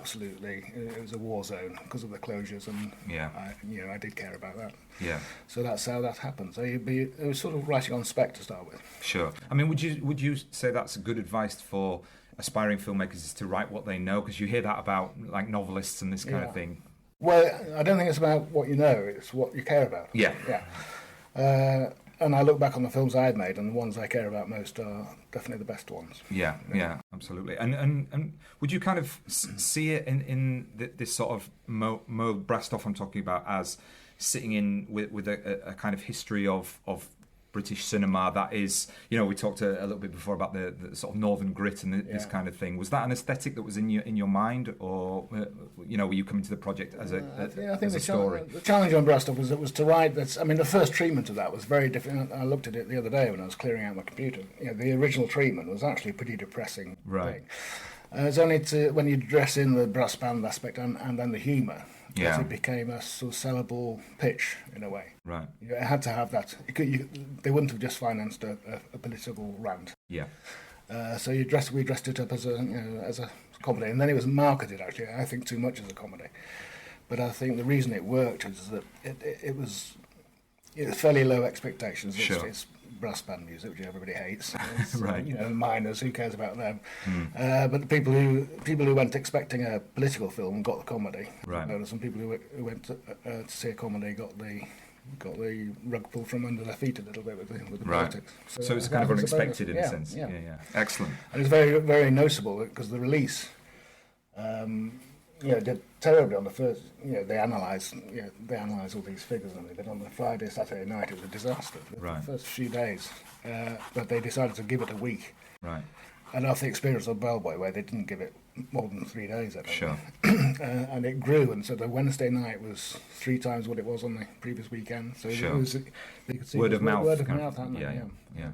a war zone because of the closures, and I did care about that. Yeah. So that's how that happened. So it was sort of writing on spec to start with. Sure. I mean, would you say that's good advice for aspiring filmmakers, is to write what they know? Because you hear that about like novelists and this kind of thing. Well, I don't think it's about what you know; it's what you care about. Yeah. Yeah. And I look back on the films I've made, and the ones I care about most are definitely the best ones. Yeah, absolutely. And would you kind of see it in this sort of mode, Brassed Off I'm talking about, as sitting in with a kind of history of British cinema that is, we talked a little bit before about the sort of northern grit and this kind of thing. Was that an aesthetic that was in your mind, or were you coming to the project as a story? The challenge on Brassed Off was to write that. I mean, the first treatment of that was very different. I looked at it the other day when I was clearing out my computer. The original treatment was actually a pretty depressing thing. It's only when you dress in the brass band aspect and then the humour. Yeah. It became a sort of sellable pitch in a way. Right. It had to have that. They wouldn't have just financed a political rant. Yeah. So we dressed it up as a comedy, and then it was marketed, actually, I think, too much as a comedy. But I think the reason it worked is that it was fairly low expectations. Sure. It's brass band music, which everybody hates. Right. Miners, who cares about them? But the people who went expecting a political film got the comedy. Right. Some people who went to see a comedy got the got the rug pulled from under their feet a little bit with the Right. politics. So it's I kind of think it's a bonus. unexpected in a sense. Yeah. Excellent. And it's very, very noticeable because the release, did terribly on the first. They analyse all these figures, and but on the Friday, Saturday night, it was a disaster. Right. The first few days, but they decided to give it a week. Right. And after the experience of Bellboy, where they didn't give it more than 3 days, I think. Sure. And it grew, and so the Wednesday night was 3 times what it was on the previous weekend. So Sure. it was, you could see Word of mouth. Word of kind mouth, hadn't it? Yeah.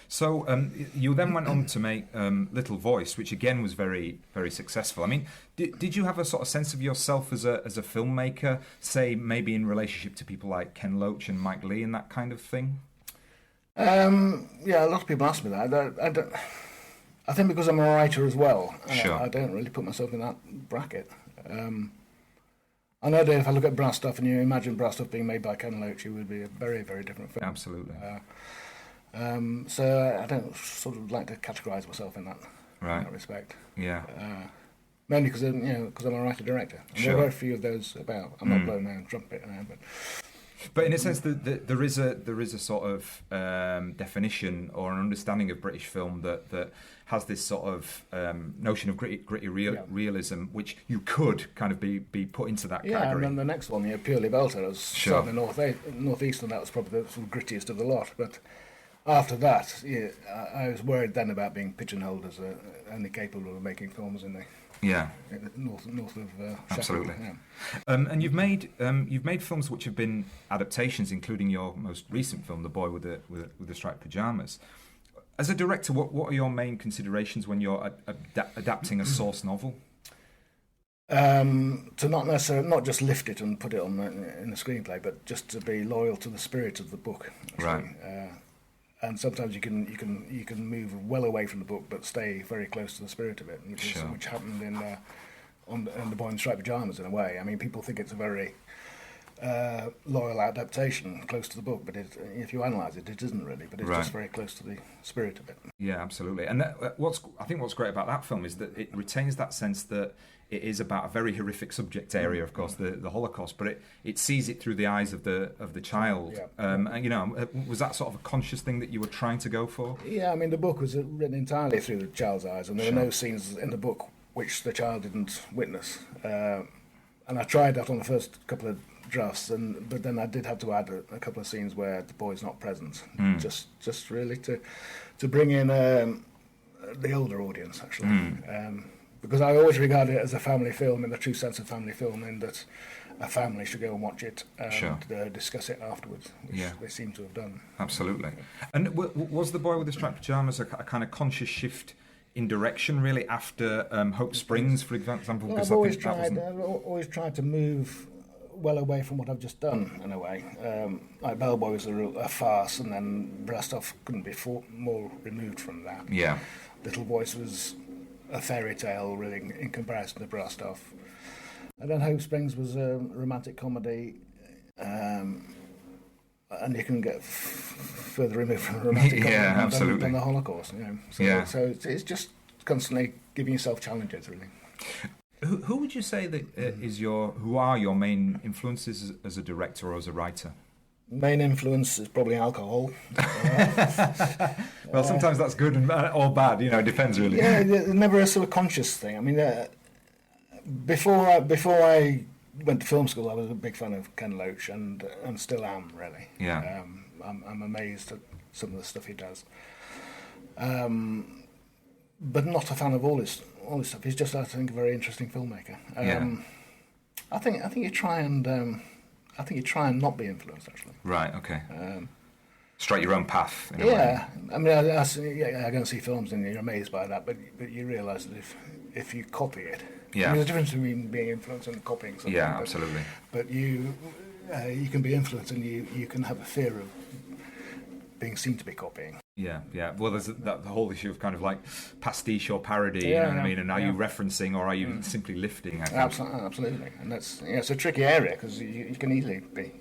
So you then went on to make Little Voice, which again was very, very successful. I mean, did you have a sort of sense of yourself as a filmmaker, say maybe in relationship to people like Ken Loach and Mike Leigh and that kind of thing? A lot of people ask me that. I think because I'm a writer as well, Sure. I don't really put myself in that bracket. I know that if I look at Brass Stuff and you imagine Brass Stuff being made by Ken Loach, it would be a very, very different film. Absolutely. So I don't sort of like to categorise myself in that respect. Yeah. Mainly because I'm a writer-director. And there are very few of those about. I'm not blowing my own trumpet now, But in a sense, there is a sort of definition or an understanding of British film that has this sort of notion of gritty realism, which you could kind of be put into that category. Yeah, and then the next one, Purely Belter, was Sure. certainly northeastern. That was probably the sort of grittiest of the lot. But after that, I was worried then about being pigeonholed as only capable of making films in the north of Absolutely. Sheffield. And you've made films which have been adaptations, including your most recent film, The Boy with the Striped Pyjamas. As a director, what are your main considerations when you're adapting a source novel? To not just lift it and put it on in the screenplay, but just to be loyal to the spirit of the book. Actually. Right. And sometimes you can move well away from the book, but stay very close to the spirit of it, which happened in The Boy in the Striped Pyjamas in a way. I mean, people think it's a very loyal adaptation, close to the book, but if you analyse it, it isn't really. But it's just very close to the spirit of it. Yeah, absolutely. And I think what's great about that film is that it retains that sense that it is about a very horrific subject area, of course, the Holocaust, but it sees it through the eyes of the child. Yeah. And, was that sort of a conscious thing that you were trying to go for? Yeah, I mean, the book was written entirely through the child's eyes, and there were no scenes in the book which the child didn't witness. And I tried that on the first couple of drafts, but then I did have to add a couple of scenes where the boy's not present, just really to bring in the older audience, actually. Because I always regard it as a family film in the true sense of family film, in that a family should go and watch it and discuss it afterwards, which they seem to have done. Absolutely. And was The Boy with the Striped Pyjamas a kind of conscious shift in direction, really, after Hope Springs, for example? Well, I've always tried to move well away from what I've just done, in a way. Like Bellboy was a farce, and then Brass Stuff couldn't be more removed from that. Yeah. Little Voice was a fairy tale, really, in comparison to Brass Stuff. And then Hope Springs was a romantic comedy, and you can get further removed from a romantic comedy than the Holocaust. So it's just constantly giving yourself challenges, really. Who would you say that who are your main influences as a director or as a writer? Main influence is probably alcohol. Well, sometimes that's good or bad. It depends really. Yeah, never a sort of conscious thing. I mean, before I went to film school, I was a big fan of Ken Loach, and still am, really. Yeah. I'm amazed at some of the stuff he does. But not a fan of all his stuff. He's just, I think, a very interesting filmmaker. I think you try and not be influenced, actually. Right. Okay. Straight your own path. In a way. I mean, I go and see films and you're amazed by that, but you realise that if you copy it, there's a difference between being influenced and copying something. Yeah, absolutely. But you can be influenced, and you can have a fear of being seen to be copying. Yeah. Well, there's the whole issue of kind of like pastiche or parody, you know what I mean? And are you referencing or are you simply lifting? I think. Absolutely, and that's it's a tricky area because you can easily be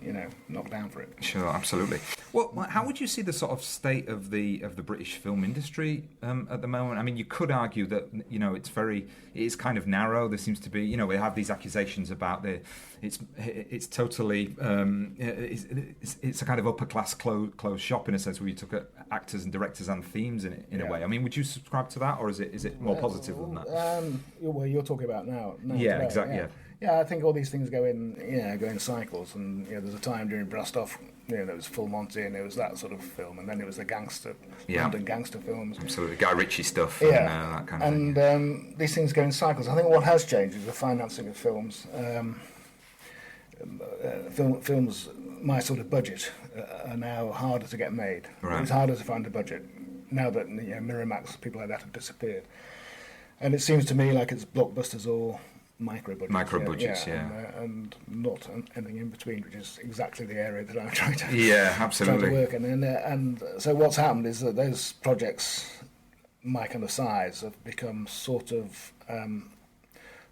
knocked down for it. Sure, absolutely. Well, how would you see the sort of state of the British film industry at the moment? I mean, you could argue that it is kind of narrow. There seems to be we have these accusations about it's totally it's a kind of upper class closed shop in a sense where you took actors and directors and themes in a way. I mean, would you subscribe to that, or is it more positive than that? Well, you're talking about now yeah, today, exactly. Yeah, I think all these things go in cycles, and there's a time during Brostov, there was Full Monty, and it was that sort of film, and then it was the London gangster films. Absolutely, Guy Ritchie stuff, and that kind of thing. And these things go in cycles. I think what has changed is the financing of films. Films, my sort of budget, are now harder to get made. Right. It's harder to find a budget now that Miramax, people like that have disappeared. And it seems to me like it's blockbusters or micro budgets. And not anything in between, which is exactly the area that I'm trying to absolutely trying to work in. And so what's happened is that those projects, my kind of size, have become sort of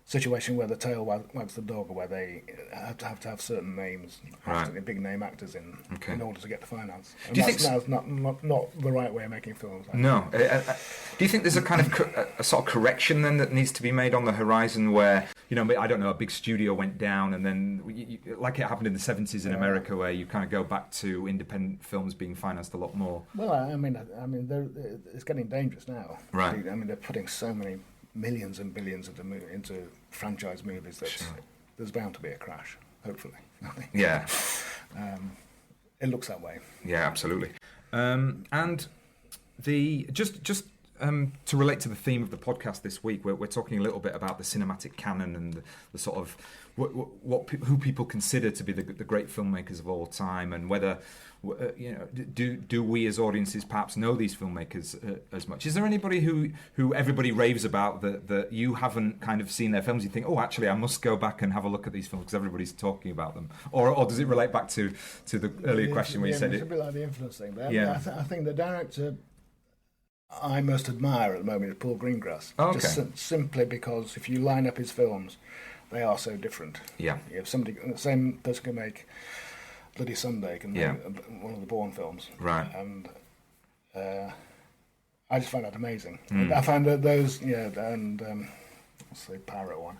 situation where the tail wags the dog, where they have to have certain names, big name actors in order to get the finance. And that's not the right way of making films. No. Do you think there's a kind of a sort of correction then that needs to be made on the horizon where, I don't know, a big studio went down and then, like it happened in the 70s in America, where you kind of go back to independent films being financed a lot more? Well, I mean, it's getting dangerous now. Right. I mean, they're putting so many millions and billions into franchise movies that there's bound to be a crash, hopefully. Yeah. It looks that way. Yeah, absolutely. And to relate to the theme of the podcast this week, we're talking a little bit about the cinematic canon and the sort of who people consider to be the great filmmakers of all time, and whether do we as audiences perhaps know these filmmakers as much? Is there anybody who everybody raves about that you haven't kind of seen their films? You think, oh, actually, I must go back and have a look at these films because everybody's talking about them, or does it relate back to the earlier question where you said it's a bit like the influence thing. But I think the director I most admire at the moment is Paul Greengrass. Oh, okay. Just simply because if you line up his films, they are so different. Yeah. If the same person can make Bloody Sunday, can make one of the Bourne films. Right. And I just find that amazing. I find that those, and what's the pirate one?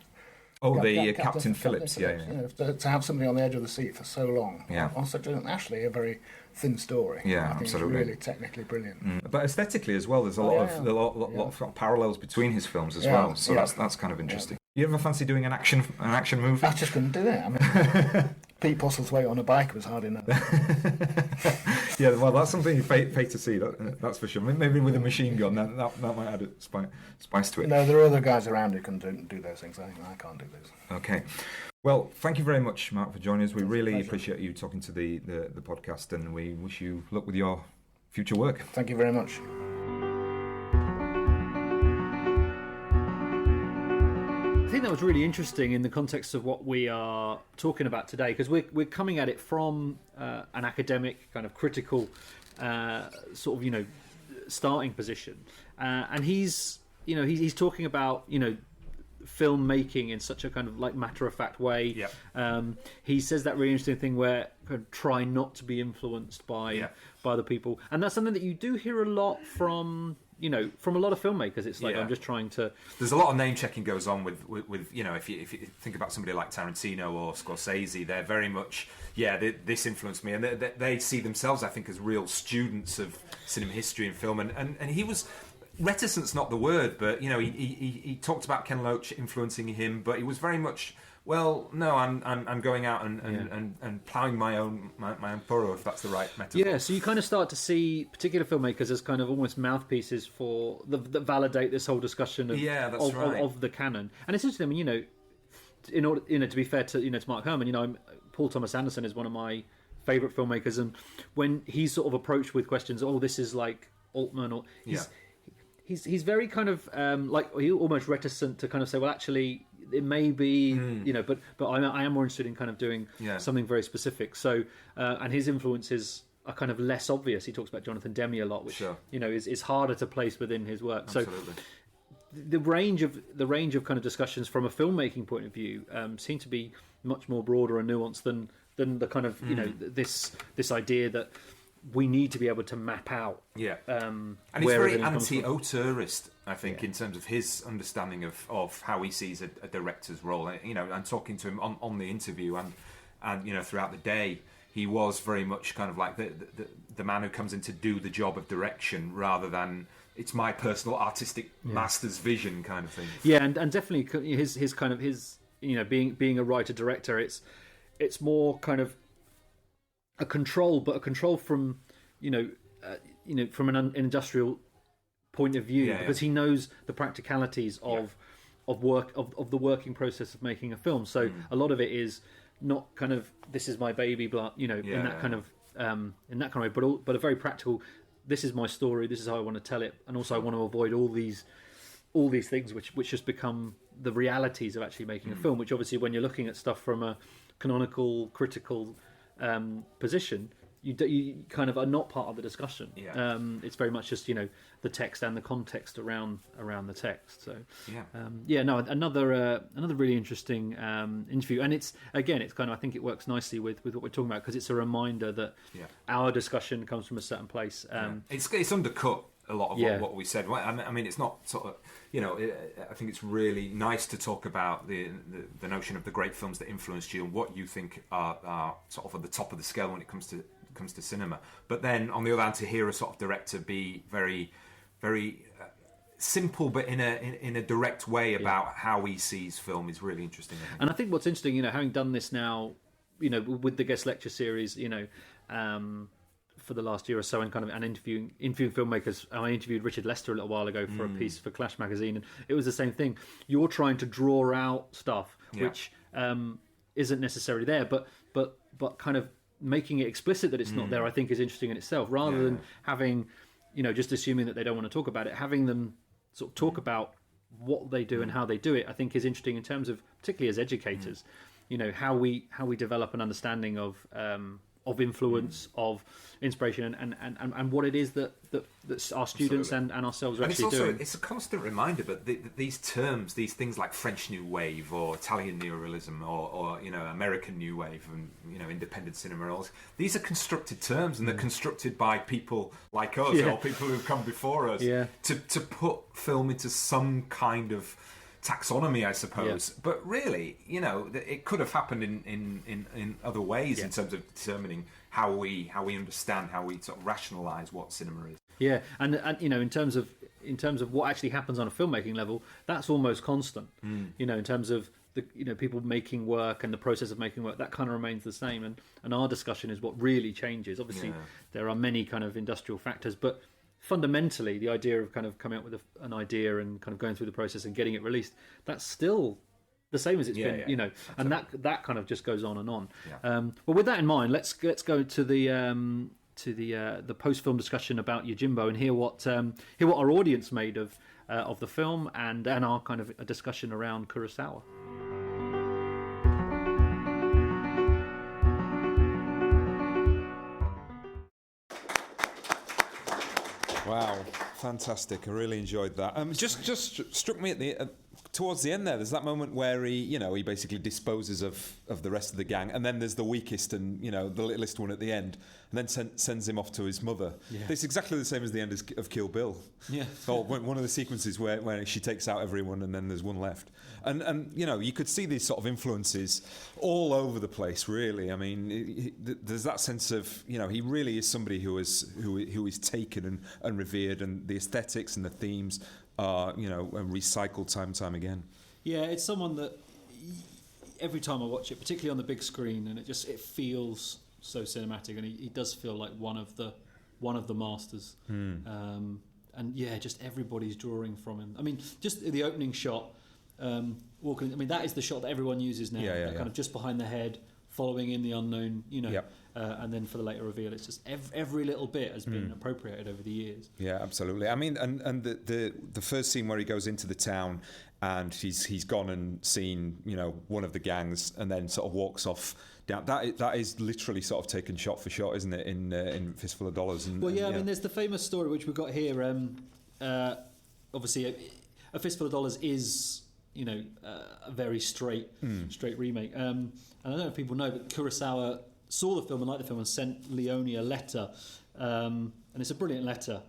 Oh, Captain Phillips, to have somebody on the edge of the seat for so long, on such actually a very thin story. Yeah, I think absolutely. It's really technically brilliant. But aesthetically as well, there's a lot of parallels between his films as well. So that's kind of interesting. You ever fancy doing an action movie? I just couldn't do it. I mean, Pete Postlewaite on a bike was hard enough. Yeah, well, that's something you pay to see. That's for sure. Maybe with a machine gun, that might add a spice to it. No, there are other guys around who can do those things. I can't do those. Okay. Well, thank you very much, Mark, for joining us. We really appreciate you talking to the podcast, and we wish you luck with your future work. Thank you very much. I think that was really interesting in the context of what we are talking about today, because we're coming at it from an academic kind of critical sort of starting position, and he's talking about filmmaking in such a kind of like matter-of-fact way. He says that really interesting thing where kind of try not to be influenced by other people, and that's something that you do hear a lot from a lot of filmmakers. It's like I'm just trying to. There's a lot of name checking goes on with if you think about somebody like Tarantino or Scorsese, they're very much this influenced me, and they see themselves, I think, as real students of cinema history and film, and he was. Reticent's not the word, but he talked about Ken Loach influencing him, but he was very much, well, no, I'm going out and ploughing my own furrow, if that's the right metaphor. Yeah, so you kind of start to see particular filmmakers as kind of almost mouthpieces for that validate this whole discussion of the canon. And it's interesting, I mean, in order to be fair to Mark Herman, Paul Thomas Anderson is one of my favourite filmmakers, and when he's sort of approached with questions, this is like Altman, or he's very kind of he's almost reticent to kind of say, well, actually, it may be, but I am more interested in kind of doing something very specific. So, and his influences, are kind of less obvious. He talks about Jonathan Demme a lot, which is harder to place within his work. Absolutely. So the range of kind of discussions from a filmmaking point of view seem to be much more broader and nuanced than the kind of this idea that we need to be able to map out. Yeah, and he's very anti-auteurist, I think, in terms of his understanding of how he sees a director's role. And talking to him on the interview and throughout the day, he was very much kind of like the man who comes in to do the job of direction rather than it's my personal artistic master's vision kind of thing. Yeah, and definitely his kind of being a writer director, it's more kind of a control, but a control from from an industrial point of view, because he knows the practicalities of the working process of making a film. So a lot of it is not kind of this is my baby, but in that kind of way, but a very practical. This is my story. This is how I want to tell it, and also I want to avoid all these things which just become the realities of actually making a film. Which obviously, when you're looking at stuff from a canonical, critical position, you kind of are not part of the discussion. It's very much just the text and the context around the text. So another really interesting interview, and it's kind of, I think it works nicely with what we're talking about, because it's a reminder that our discussion comes from a certain place. It's undercut a lot of what we said. I mean, it's not sort of, I think it's really nice to talk about the notion of the great films that influenced you and what you think are sort of at the top of the scale when it comes to cinema. But then, on the other hand, to hear a sort of director be very, very simple, but in a direct way about how he sees film is really interesting. And I think what's interesting, having done this now, with the guest lecture series, for the last year or so, and kind of interviewing filmmakers. I interviewed Richard Lester a little while ago for a piece for Clash magazine, and it was the same thing. You're trying to draw out stuff which isn't necessarily there, but kind of making it explicit that it's not there, I think, is interesting in itself, rather than having just assuming that they don't want to talk about it. Having them sort of talk about what they do and how they do it, I think, is interesting in terms of, particularly as educators, how we develop an understanding of influence, of inspiration, and what it is that our students and ourselves are actually doing. It's a constant reminder that these terms, these things like French New Wave or Italian Neorealism or American New Wave and independent cinema, these are constructed terms, and they're constructed by people like us or people who've come before us to put film into some kind of taxonomy, I suppose. But really, it could have happened in other ways in terms of determining how we understand, how we sort of rationalise what cinema is. Yeah, and in terms of what actually happens on a filmmaking level, that's almost constant. In terms of the people making work and the process of making work, that kind of remains the same. And our discussion is what really changes. Obviously, there are many kind of industrial factors, but fundamentally, the idea of kind of coming up with an idea and kind of going through the process and getting it released, that's still the same as it's been, and that kind of just goes on and on. Well, with that in mind, let's go to the post-film discussion about Yojimbo and hear what our audience made of the film and our kind of a discussion around Kurosawa. Wow, fantastic! I really enjoyed that. Just struck me at towards the end there. There's that moment where he basically disposes of the rest of the gang, and then there's the weakest and the littlest one at the end, and then sends him off to his mother. It's exactly the same as the end of Kill Bill. Or one of the sequences where she takes out everyone and then there's one left. And you could see these sort of influences all over the place. Really, I mean, there's that sense of he really is somebody who is taken and revered, and the aesthetics and the themes are recycled time and time again. Yeah, it's someone that every time I watch it, particularly on the big screen, and it feels so cinematic, and he does feel like one of the masters. And just everybody's drawing from him. I mean, just the opening shot, walking. I mean, that is the shot that everyone uses now. Kind of just behind the head, following in the unknown. And then for the later reveal, it's just every little bit has been appropriated over the years. Yeah, absolutely. I mean, and the first scene where he goes into the town and he's gone and seen one of the gangs, and then sort of walks off down. That is literally sort of taken shot for shot, isn't it? In Fistful of Dollars. And, well, yeah, I mean, there's the famous story which we've got here. Obviously, A Fistful of Dollars is, a very straight remake. And I don't know if people know, but Kurosawa saw the film and liked the film and sent Leone a letter. And it's a brilliant letter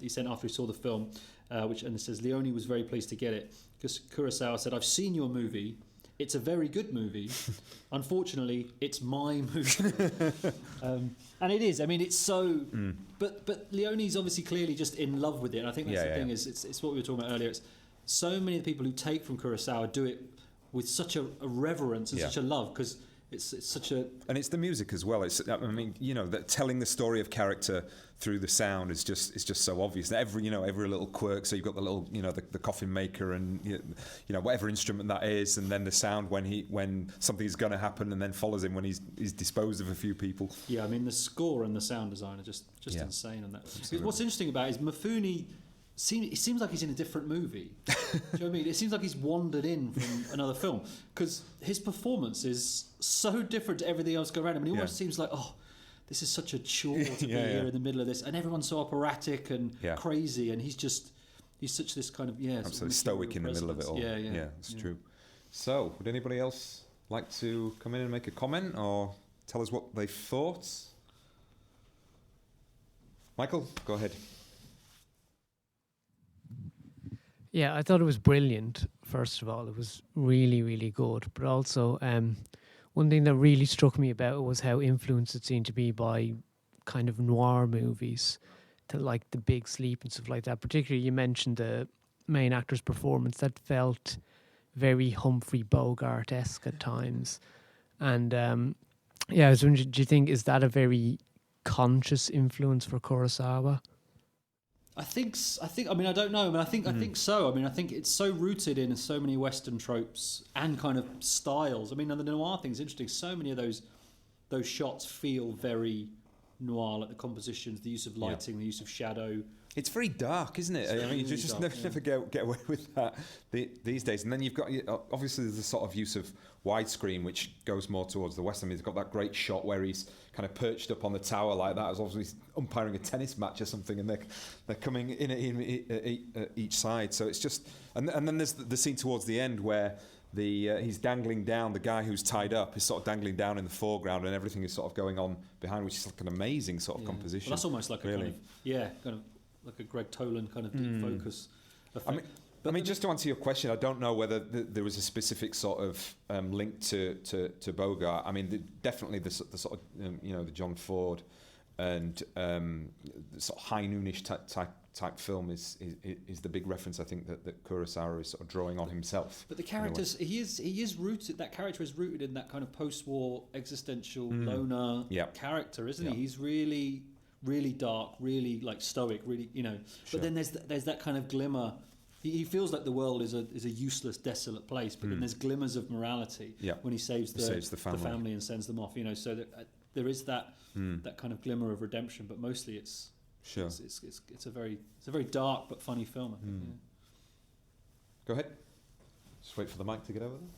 he sent after he saw the film, and it says, Leone was very pleased to get it, because Kurosawa said, I've seen your movie. It's a very good movie. Unfortunately, it's my movie. And it is. I mean, it's so... But Leone's obviously clearly just in love with it. And I think that's the thing, is it's what we were talking about earlier. It's so many of the people who take from Kurosawa do it with such a reverence and such a love, because it's such a... And it's the music as well. It's, I mean, that telling the story of character through the sound is just so obvious. Every little quirk. So you've got the little, the coffin maker and whatever instrument that is, and then the sound when something's going to happen, and then follows him when he's disposed of a few people. Yeah, I mean, the score and the sound design are just insane on that. What's interesting about it is Mifune. It seems like he's in a different movie. Do you know what I mean? It seems like he's wandered in from another film, because his performance is so different to everything else going around him. And he almost seems like, this is such a chore to be here in the middle of this, and everyone's so operatic and crazy, and he's such this kind of absolutely stoic in the middle of it all. Yeah, it's true. So, would anybody else like to come in and make a comment or tell us what they thought? Michael, go ahead. Yeah, I thought it was brilliant. First of all, it was really, really good. But also, one thing that really struck me about it was how influenced it seemed to be by kind of noir movies, to like The Big Sleep and stuff like that. Particularly, you mentioned the main actor's performance that felt very Humphrey Bogart-esque at times. And I was wondering, do you think, is that a very conscious influence for Kurosawa? I think. I mean, I don't know. I mean, I think so. I mean, I think it's so rooted in so many Western tropes and kind of styles. I mean, and the noir thing is interesting. So many of those shots feel very noir, like the compositions, the use of lighting, the use of shadow. It's very dark, isn't it? I mean, you just never get away with that these days. And then you've got, obviously, there's a sort of use of widescreen, which goes more towards the West. I mean, he's got that great shot where he's kind of perched up on the tower like that, as obviously umpiring a tennis match or something, and they're coming in at each side. So it's just, and then there's the scene towards the end where he's dangling down, the guy who's tied up is sort of dangling down in the foreground, and everything is sort of going on behind, which is like an amazing sort of composition. Well, that's almost like a kind of like a Greg Toland kind of deep focus effect. I mean, just to answer your question, I don't know whether there was a specific sort of link to Bogart. I mean, definitely the sort of the John Ford and the sort of High Noonish type film is the big reference, I think, that Kurosawa is sort of drawing on himself. But the characters, he is rooted. That character is rooted in that kind of post-war existential loner character, isn't he? He's really, really dark, really like stoic, really, But then there's that kind of glimmer. He feels like the world is a useless, desolate place, but then there's glimmers of morality when he saves the family and sends them off. So that there is that kind of glimmer of redemption, but mostly it's a very dark but funny film, I think. Go ahead. Just wait for the mic to get over there.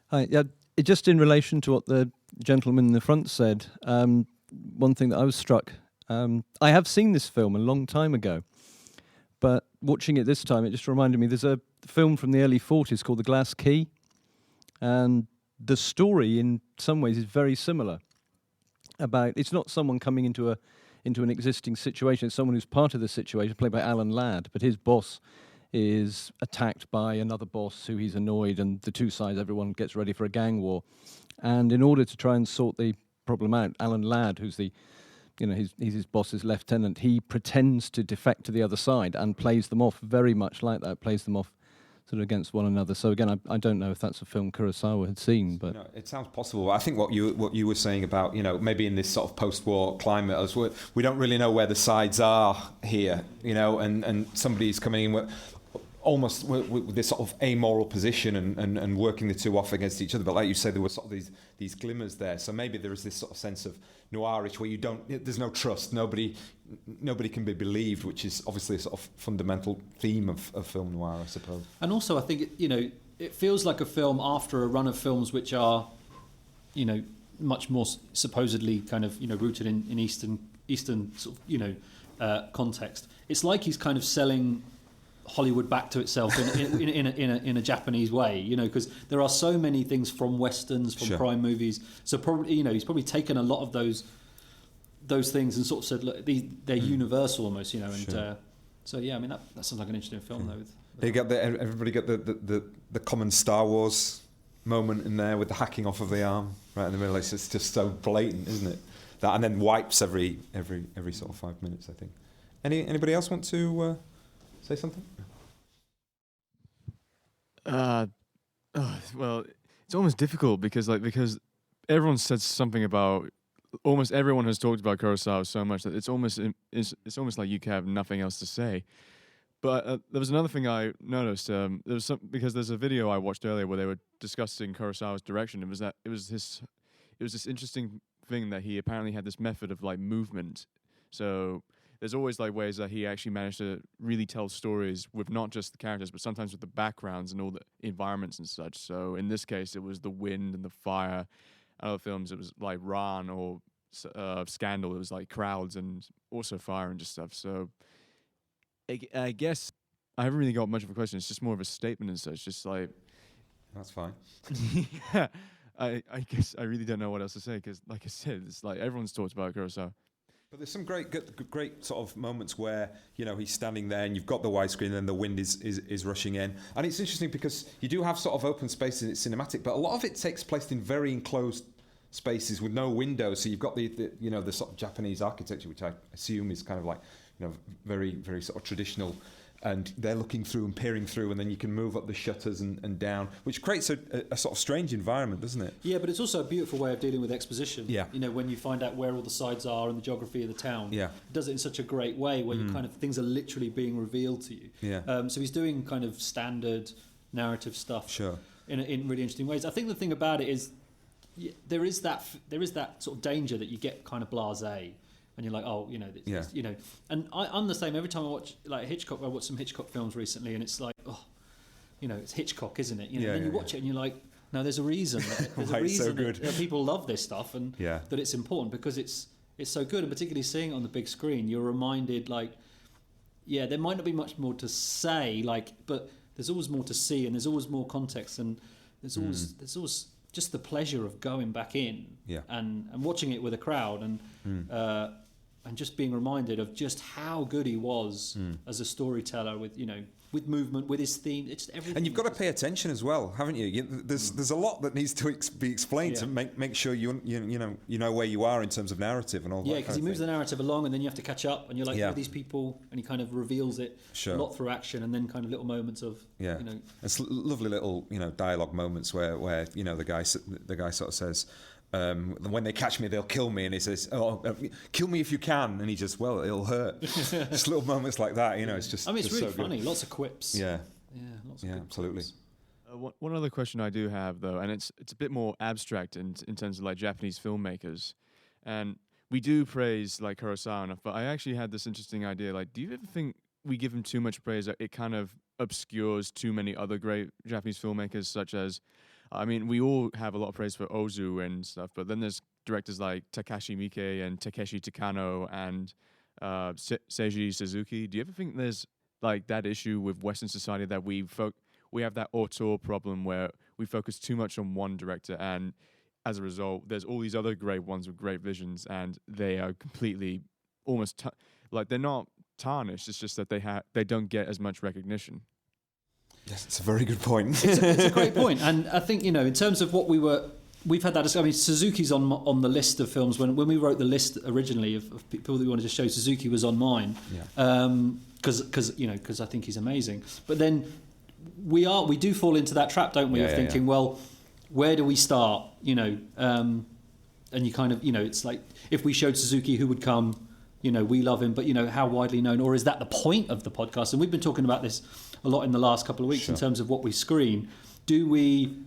Hi. Yeah, just in relation to what the gentleman in the front said, one thing that I was struck. I have seen this film a long time ago, but watching it this time, it just reminded me, there's a film from the early 40s called The Glass Key, and the story in some ways is very similar. It's not someone coming into an existing situation, it's someone who's part of the situation, played by Alan Ladd, but his boss is attacked by another boss who he's annoyed, and the two sides, everyone gets ready for a gang war. And in order to try and sort the problem out, Alan Ladd, who's he's his boss's lieutenant, he pretends to defect to the other side and plays them off very much like that, plays them off sort of against one another. So again, I don't know if that's a film Kurosawa had seen, but it sounds possible. I think what you were saying about maybe in this sort of post-war climate, as we don't really know where the sides are here, and somebody's coming in almost with this sort of amoral position and working the two off against each other. But like you said, there were sort of these glimmers there. So maybe there is this sort of sense of noirish where there's no trust, nobody can be believed, which is obviously a sort of fundamental theme of film noir, I suppose. And also, I think it feels like a film after a run of films which are, you know, much more supposedly kind of, you know, rooted in Eastern sort of, you know, context. It's like he's kind of selling Hollywood back to itself in a Japanese way, you know, because there are so many things from westerns, from crime movies. So probably, you know, he's probably taken a lot of those things and sort of said, look, they're universal almost, you know. And so yeah, I mean that sounds like an interesting film though. They get everybody get the common Star Wars moment in there with the hacking off of the arm right in the middle. It's just so blatant, isn't it? That, and then wipes every sort of 5 minutes, I think. Anybody else want to say something? Well, it's almost difficult because everyone said something about. Almost everyone has talked about Kurosawa so much that it's almost like you can have nothing else to say. But there was another thing I noticed. Because there's a video I watched earlier where they were discussing Kurosawa's direction. It was this interesting thing that he apparently had this method of like movement. So there's always like ways that he actually managed to really tell stories with not just the characters, but sometimes with the backgrounds and all the environments and such. So in this case, it was the wind and the fire. Other films, it was like Ran or Scandal. It was like crowds and also fire and just stuff. So I guess I haven't really got much of a question. It's just more of a statement and such. Just like that's fine. Yeah, I guess I really don't know what else to say because, like I said, it's like everyone's talked about Kurosawa. But there's some great sort of moments where, you know, he's standing there and you've got the widescreen and the wind is rushing in. And it's interesting because you do have sort of open space and it's cinematic, but a lot of it takes place in very enclosed spaces with no windows. So you've got the you know, the sort of Japanese architecture, which I assume is kind of like, you know, very, very sort of traditional. And they're looking through and peering through, and then you can move up the shutters and down, which creates a sort of strange environment, doesn't it? Yeah, but it's also a beautiful way of dealing with exposition. Yeah. You know, when you find out where all the sides are and the geography of the town. Yeah. It does it in such a great way where you kind of things are literally being revealed to you. Yeah. So he's doing kind of standard narrative stuff. Sure. In really interesting ways. I think the thing about it is there is that sort of danger that you get kind of blasé. And you're like, oh, you know, you know, and I'm the same. Every time I watch like Hitchcock, I watched some Hitchcock films recently, and it's like, oh, you know, it's Hitchcock, isn't it? You know, Yeah, then you yeah, watch it, and you're like, no, there's a reason. There's Why a it's so reason good. that people love this stuff, and Yeah. that it's important because it's so good, and particularly seeing it on the big screen, you're reminded, like, yeah, there might not be much more to say, like, but there's always more to see, and there's always more context, and there's always just the pleasure of going back in and watching it with a crowd and just being reminded of just how good he was as a storyteller with, you know, with movement, with his theme. It's everything. And you've got to pay attention as well, haven't you? There's a lot that needs to be explained to make sure you know where you are in terms of narrative and all that. Yeah, because he moves the narrative along, and then you have to catch up, and you're like, who are these people? And he kind of reveals it a lot through action, and then kind of little moments of you know, it's lovely little, you know, dialogue moments where you know the guy sort of says, when they catch me, they'll kill me, and he says, kill me if you can, and he just, well, it'll hurt. Just little moments like that, you know. It's just, I mean, it's really so funny. good. Lots of quips. Lots of good absolutely. quips. One other question I do have, though, and it's a bit more abstract in terms of like Japanese filmmakers, and we do praise like Kurosawa enough, but I actually had this interesting idea. Like, do you ever think we give him too much praise that it kind of obscures too many other great Japanese filmmakers, such as, I mean, we all have a lot of praise for Ozu and stuff, but then there's directors like Takashi Miike and Takeshi Takano and Seiji Suzuki. Do you ever think there's like that issue with Western society that we have that auteur problem where we focus too much on one director, and as a result, there's all these other great ones with great visions, and they are completely almost like they're not tarnished. It's just that they don't get as much recognition. Yes, it's a very good point. It's a great point, and I think, you know, in terms of what we've had that. I mean, Suzuki's on the list of films. When we wrote the list originally of people that we wanted to show, Suzuki was on mine. Because I think he's amazing. But then we do fall into that trap, don't we? Of thinking, well, where do we start? You know, and you kind of, you know, it's like if we showed Suzuki, who would come? You know, we love him, but, you know, how widely known, or is that the point of the podcast? And we've been talking about this a lot in the last couple of weeks in terms of what we screen. Do we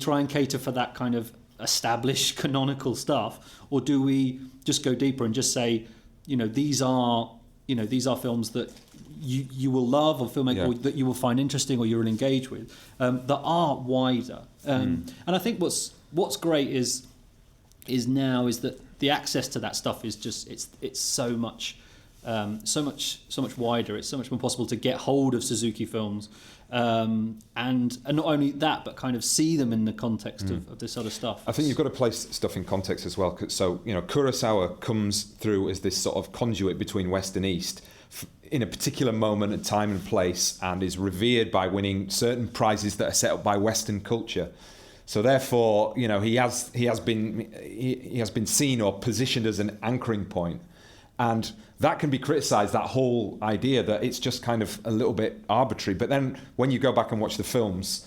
try and cater for that kind of established canonical stuff, or do we just go deeper and just say, you know, these are films that you will love, or filmmaker or that you will find interesting or you'll engage with, that are wider. And I think what's great is that the access to that stuff is just it's so much wider. It's so much more possible to get hold of Suzuki films, and not only that, but kind of see them in the context of this other stuff. I think you've got to place stuff in context as well. So, Kurosawa comes through as this sort of conduit between West and East in a particular moment and time and place, and is revered by winning certain prizes that are set up by Western culture. So therefore, he has been seen or positioned as an anchoring point. And that can be criticised, that whole idea that it's just kind of a little bit arbitrary. But then when you go back and watch the films,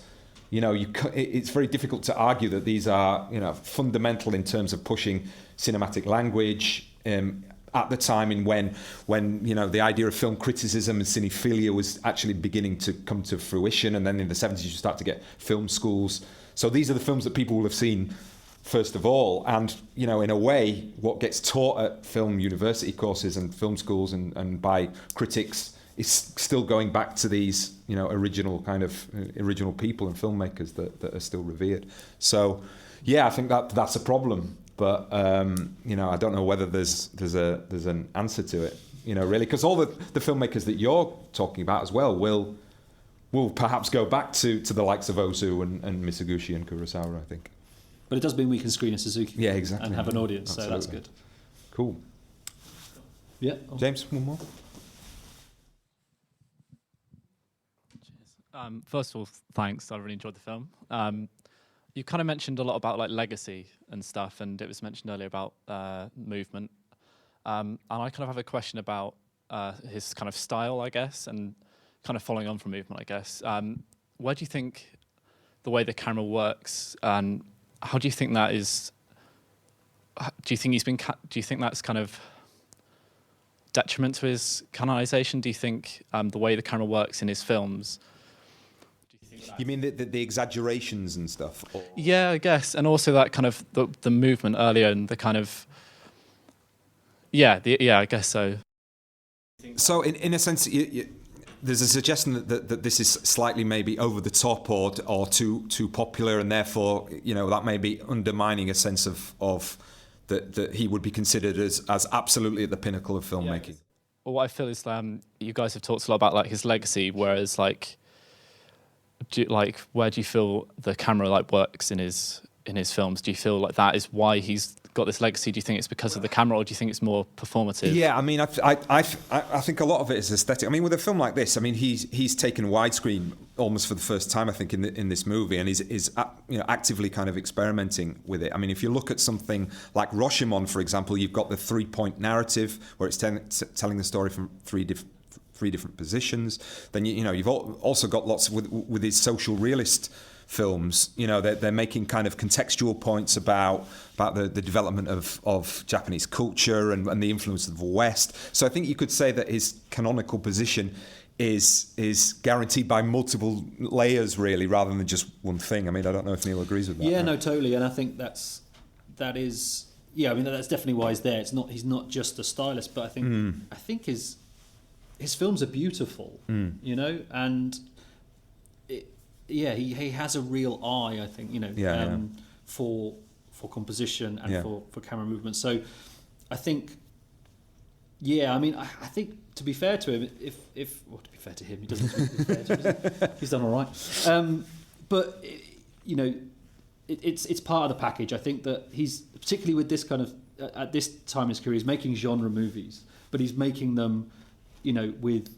it's very difficult to argue that these are, fundamental in terms of pushing cinematic language. At the time when the idea of film criticism and cinephilia was actually beginning to come to fruition, and then in the 70s you start to get film schools. So these are the films that people will have seen first of all, and in a way what gets taught at film university courses and film schools and by critics is still going back to these original people and filmmakers that are still revered. So I think that's a problem, but I don't know whether there's an answer to it, really, because all the filmmakers that you're talking about as well will perhaps go back to the likes of Ozu and Mizoguchi and Kurosawa, I think. But it does mean we can screen a Suzuki and have an audience, Absolutely. so that's good. Cool. Yeah. James, one more? First of all, thanks. I really enjoyed the film. You kind of mentioned a lot about like legacy and stuff, and it was mentioned earlier about movement. And I kind of have a question about his kind of style, I guess, and kind of following on from movement, I guess. Where do you think the way the camera works, and how do you think that is? Do you think that's kind of detriment to his canonization? Do you think the way the camera works in his films? You mean the exaggerations and stuff? Or? Yeah, I guess, and also that kind of the movement earlier and the kind of I guess so. So in a sense, there's a suggestion that this is slightly maybe over the top or too popular, and therefore that may be undermining a sense of that he would be considered as absolutely at the pinnacle of filmmaking. Yeah. Well, what I feel is you guys have talked a lot about like his legacy, whereas where do you feel the camera works in his films? Do you feel like that is why he's got this legacy? Do you think it's because of the camera, or do you think it's more performative? Yeah, I mean, I think a lot of it is aesthetic. I mean, with a film like this, I mean, he's taken widescreen almost for the first time, I think, in this movie, and is actively kind of experimenting with it. I mean, if you look at something like Rashomon, for example, you've got the 3-point narrative where it's telling the story from three different positions. Then you've also got lots with his social realist films. They're making kind of contextual points about the development of Japanese culture and the influence of the West. So I think you could say that his canonical position is guaranteed by multiple layers, really, rather than just one thing. I mean, I don't know if Neil agrees with that. Yeah, right? No, totally, and I think that's definitely why he's there. He's not just a stylist, but I think his films are beautiful, and he has a real eye, I think, for composition and for camera movement. So I think, I think, to be fair to him, to be fair to him, he doesn't be fair to him. He's done all right. But it's part of the package. I think that he's, particularly with this kind of at this time in his career, he's making genre movies, but he's making them with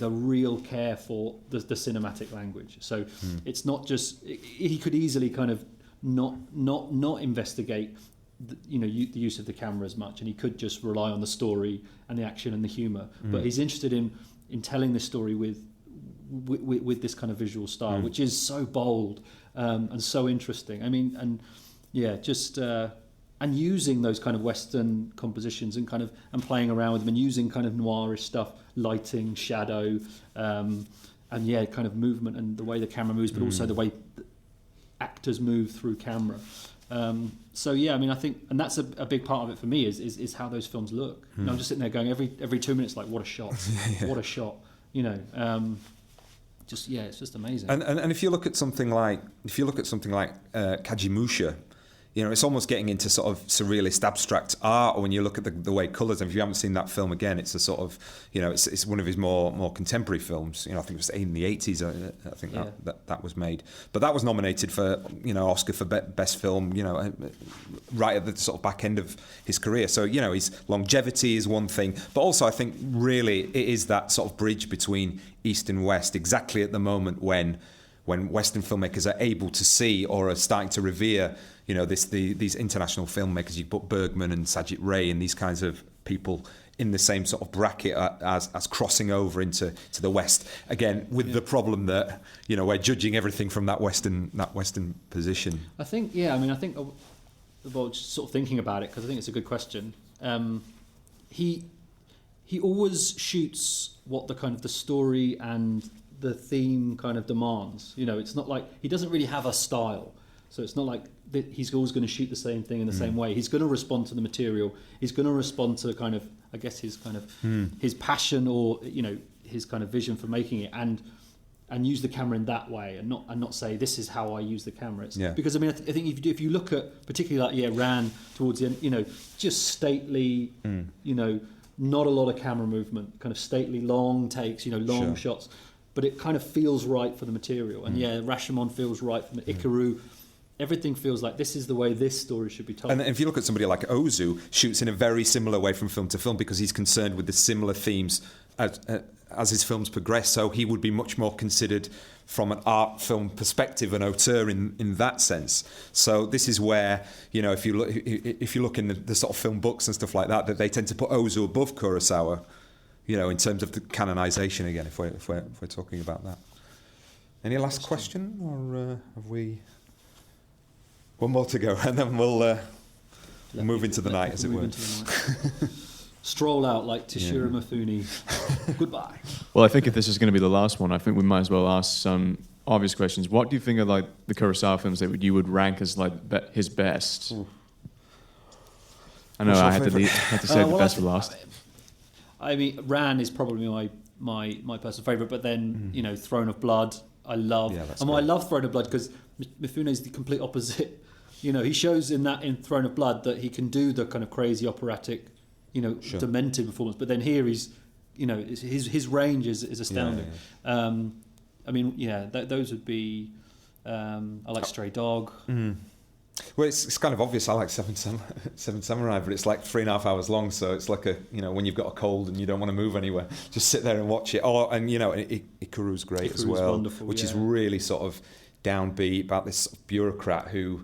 a real care for the cinematic language. So it's not just, he could easily kind of not investigate the use of the camera as much, and he could just rely on the story and the action and the humor. But he's interested in telling the story with this kind of visual style, which is so bold and so interesting. I mean, and using those kind of Western compositions and playing around with them, and using kind of noirish stuff, lighting, shadow, kind of movement and the way the camera moves, but also the way actors move through camera. I think, and that's a big part of it for me is how those films look. I'm just sitting there going every 2 minutes, like, what a shot, what a shot. It's just amazing. And if you look at something like Kajimusha, it's almost getting into sort of surrealist abstract art. Or when you look at the way colours, and if you haven't seen that film again, it's a sort of it's one of his more contemporary films. I think it was in the 80s. I think that was made, but that was nominated for Oscar for best film. Right at the sort of back end of his career. So his longevity is one thing, but also I think really it is that sort of bridge between East and West. Exactly at the moment when Western filmmakers are able to see or are starting to revere, these international filmmakers. You put Bergman and Sajid Ray and these kinds of people in the same sort of bracket as crossing over into the West again, with the problem that we're judging everything from that Western position. I think, well, just sort of thinking about it, because I think it's a good question. He always shoots what the kind of the story and the theme kind of demands. It's not like he doesn't really have a style, so it's not like he's always going to shoot the same thing in the same way. He's going to respond to the material. He's going to respond to kind of, I guess, his kind of his passion or his kind of vision for making it, and use the camera in that way, and not say this is how I use the camera. Because I think if you look at particularly like Ran towards the end, just stately, not a lot of camera movement, kind of stately long takes, long shots, but it kind of feels right for the material. And Rashomon feels right for Ikaru. Everything feels like this is the way this story should be told. And if you look at somebody like Ozu, shoots in a very similar way from film to film because he's concerned with the similar themes as his films progress. So he would be much more considered from an art film perspective an auteur in that sense. So this is where, if you look in the sort of film books and stuff like that they tend to put Ozu above Kurosawa, in terms of the canonization again, if we're talking about that. Any last question, or have we... One more to go, and then we'll move into the night, as it were. Stroll out like Toshiro Mifune. Goodbye. Well, I think if this is going to be the last one, I think we might as well ask some obvious questions. What do you think are like the Kurosawa films that you would rank as like his best? I know I had to save the best for last. I mean, Ran is probably my personal favourite, but then Throne of Blood, I love. I love Throne of Blood because Mifune is the complete opposite. He shows in Throne of Blood that he can do the kind of crazy operatic, demented performance. But then here he's, his range is astounding. Those would be. I like Stray Dog. Well, it's kind of obvious. I like Seven Samurai, but it's like 3.5 hours long, so it's like when you've got a cold and you don't want to move anywhere, just sit there and watch it. Ikaru's great as well, wonderful, which is really sort of downbeat about this bureaucrat who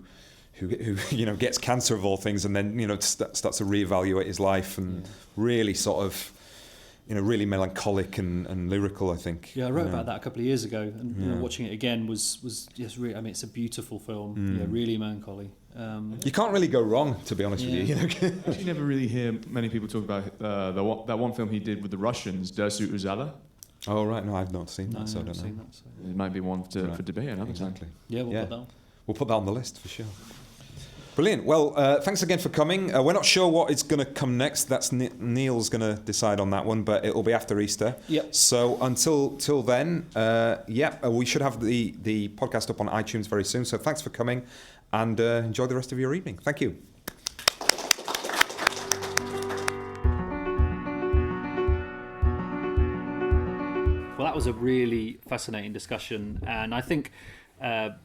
gets cancer of all things, and then starts to reevaluate his life, and really sort of really melancholic and lyrical, I think. Yeah, I wrote about that a couple of years ago, and watching it again was just really. I mean, it's a beautiful film. Really melancholy. You can't really go wrong, to be honest with you. You never really hear many people talk about that one film he did with the Russians, Dersu Uzala. Oh right, no, I've not seen that, so I don't know. It might be one for debate another time. Yeah, we'll put that on. We'll put that on the list for sure. Brilliant. Well, thanks again for coming. We're not sure what is going to come next. That's Neil's going to decide on that one, but it will be after Easter. Yep. So till then, we should have the podcast up on iTunes very soon. So thanks for coming, and enjoy the rest of your evening. Thank you. Well, that was a really fascinating discussion, and I think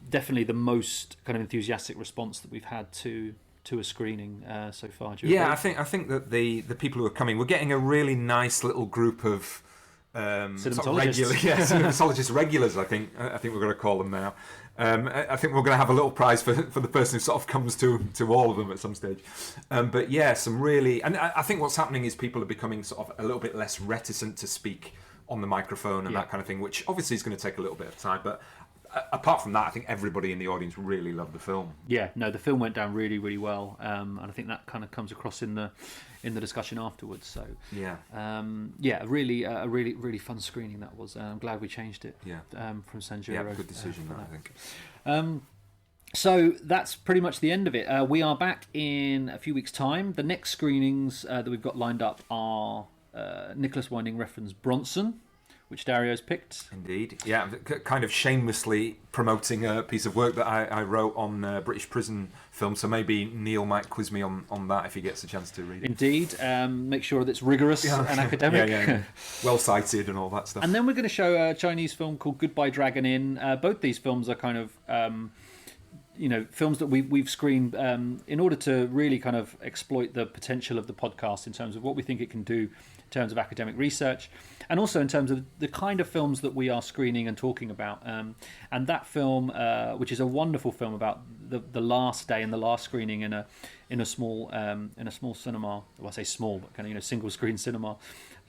definitely the most kind of enthusiastic response that we've had to a screening so far. I think that the people who are coming, we're getting a really nice little group of cinematologists regulars. I think we're going to call them now. I think we're going to have a little prize for the person who sort of comes to all of them at some stage. But yeah, some really, and I think what's happening is people are becoming sort of a little bit less reticent to speak on the microphone and that kind of thing, which obviously is going to take a little bit of time, but apart from that, I think everybody in the audience really loved the film. Yeah, no, the film went down really, really well, and I think that kind of comes across in the discussion afterwards. So really a really fun screening that was. I'm glad we changed it. From Sanjuro. Yeah, good decision, I think. So that's pretty much the end of it. We are back in a few weeks' time. The next screenings that we've got lined up are Nicholas Winding Refn's Bronson, which Dario's picked. Indeed, yeah, kind of shamelessly promoting a piece of work that I wrote on British prison film, so maybe Neil might quiz me on that if he gets a chance to read it. Indeed, make sure that it's rigorous and academic. Yeah. Well cited and all that stuff. And then we're going to show a Chinese film called Goodbye Dragon Inn. Both these films are kind of... films that we've screened in order to really kind of exploit the potential of the podcast in terms of what we think it can do in terms of academic research, and also in terms of the kind of films that we are screening and talking about. And that film, which is a wonderful film about the last day and the last screening in a small cinema. Well, I say small, but kind of single screen cinema.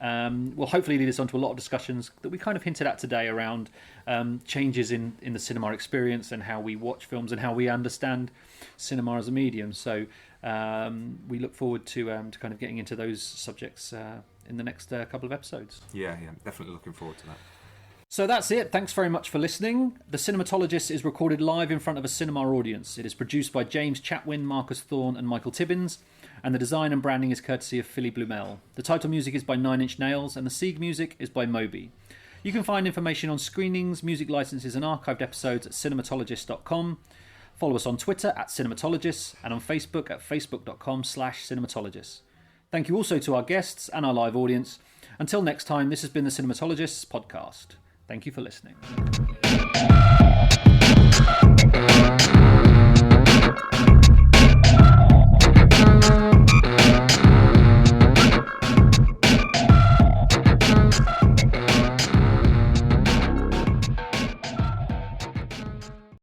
Will hopefully lead us on to a lot of discussions that we kind of hinted at today around changes in the cinema experience and how we watch films and how we understand cinema as a medium. So we look forward to kind of getting into those subjects in the next couple of episodes. Yeah, definitely looking forward to that. So that's it. Thanks very much for listening. The Cinematologists is recorded live in front of a cinema audience. It is produced by James Chatwin, Marcus Thorne and Michael Tibbins, and the design and branding is courtesy of Philly Blumel. The title music is by Nine Inch Nails, and the Sieg music is by Moby. You can find information on screenings, music licenses and archived episodes at cinematologists.com. Follow us on Twitter at Cinematologists and on Facebook at facebook.com/cinematologists. Thank you also to our guests and our live audience. Until next time, this has been the Cinematologists podcast. Thank you for listening.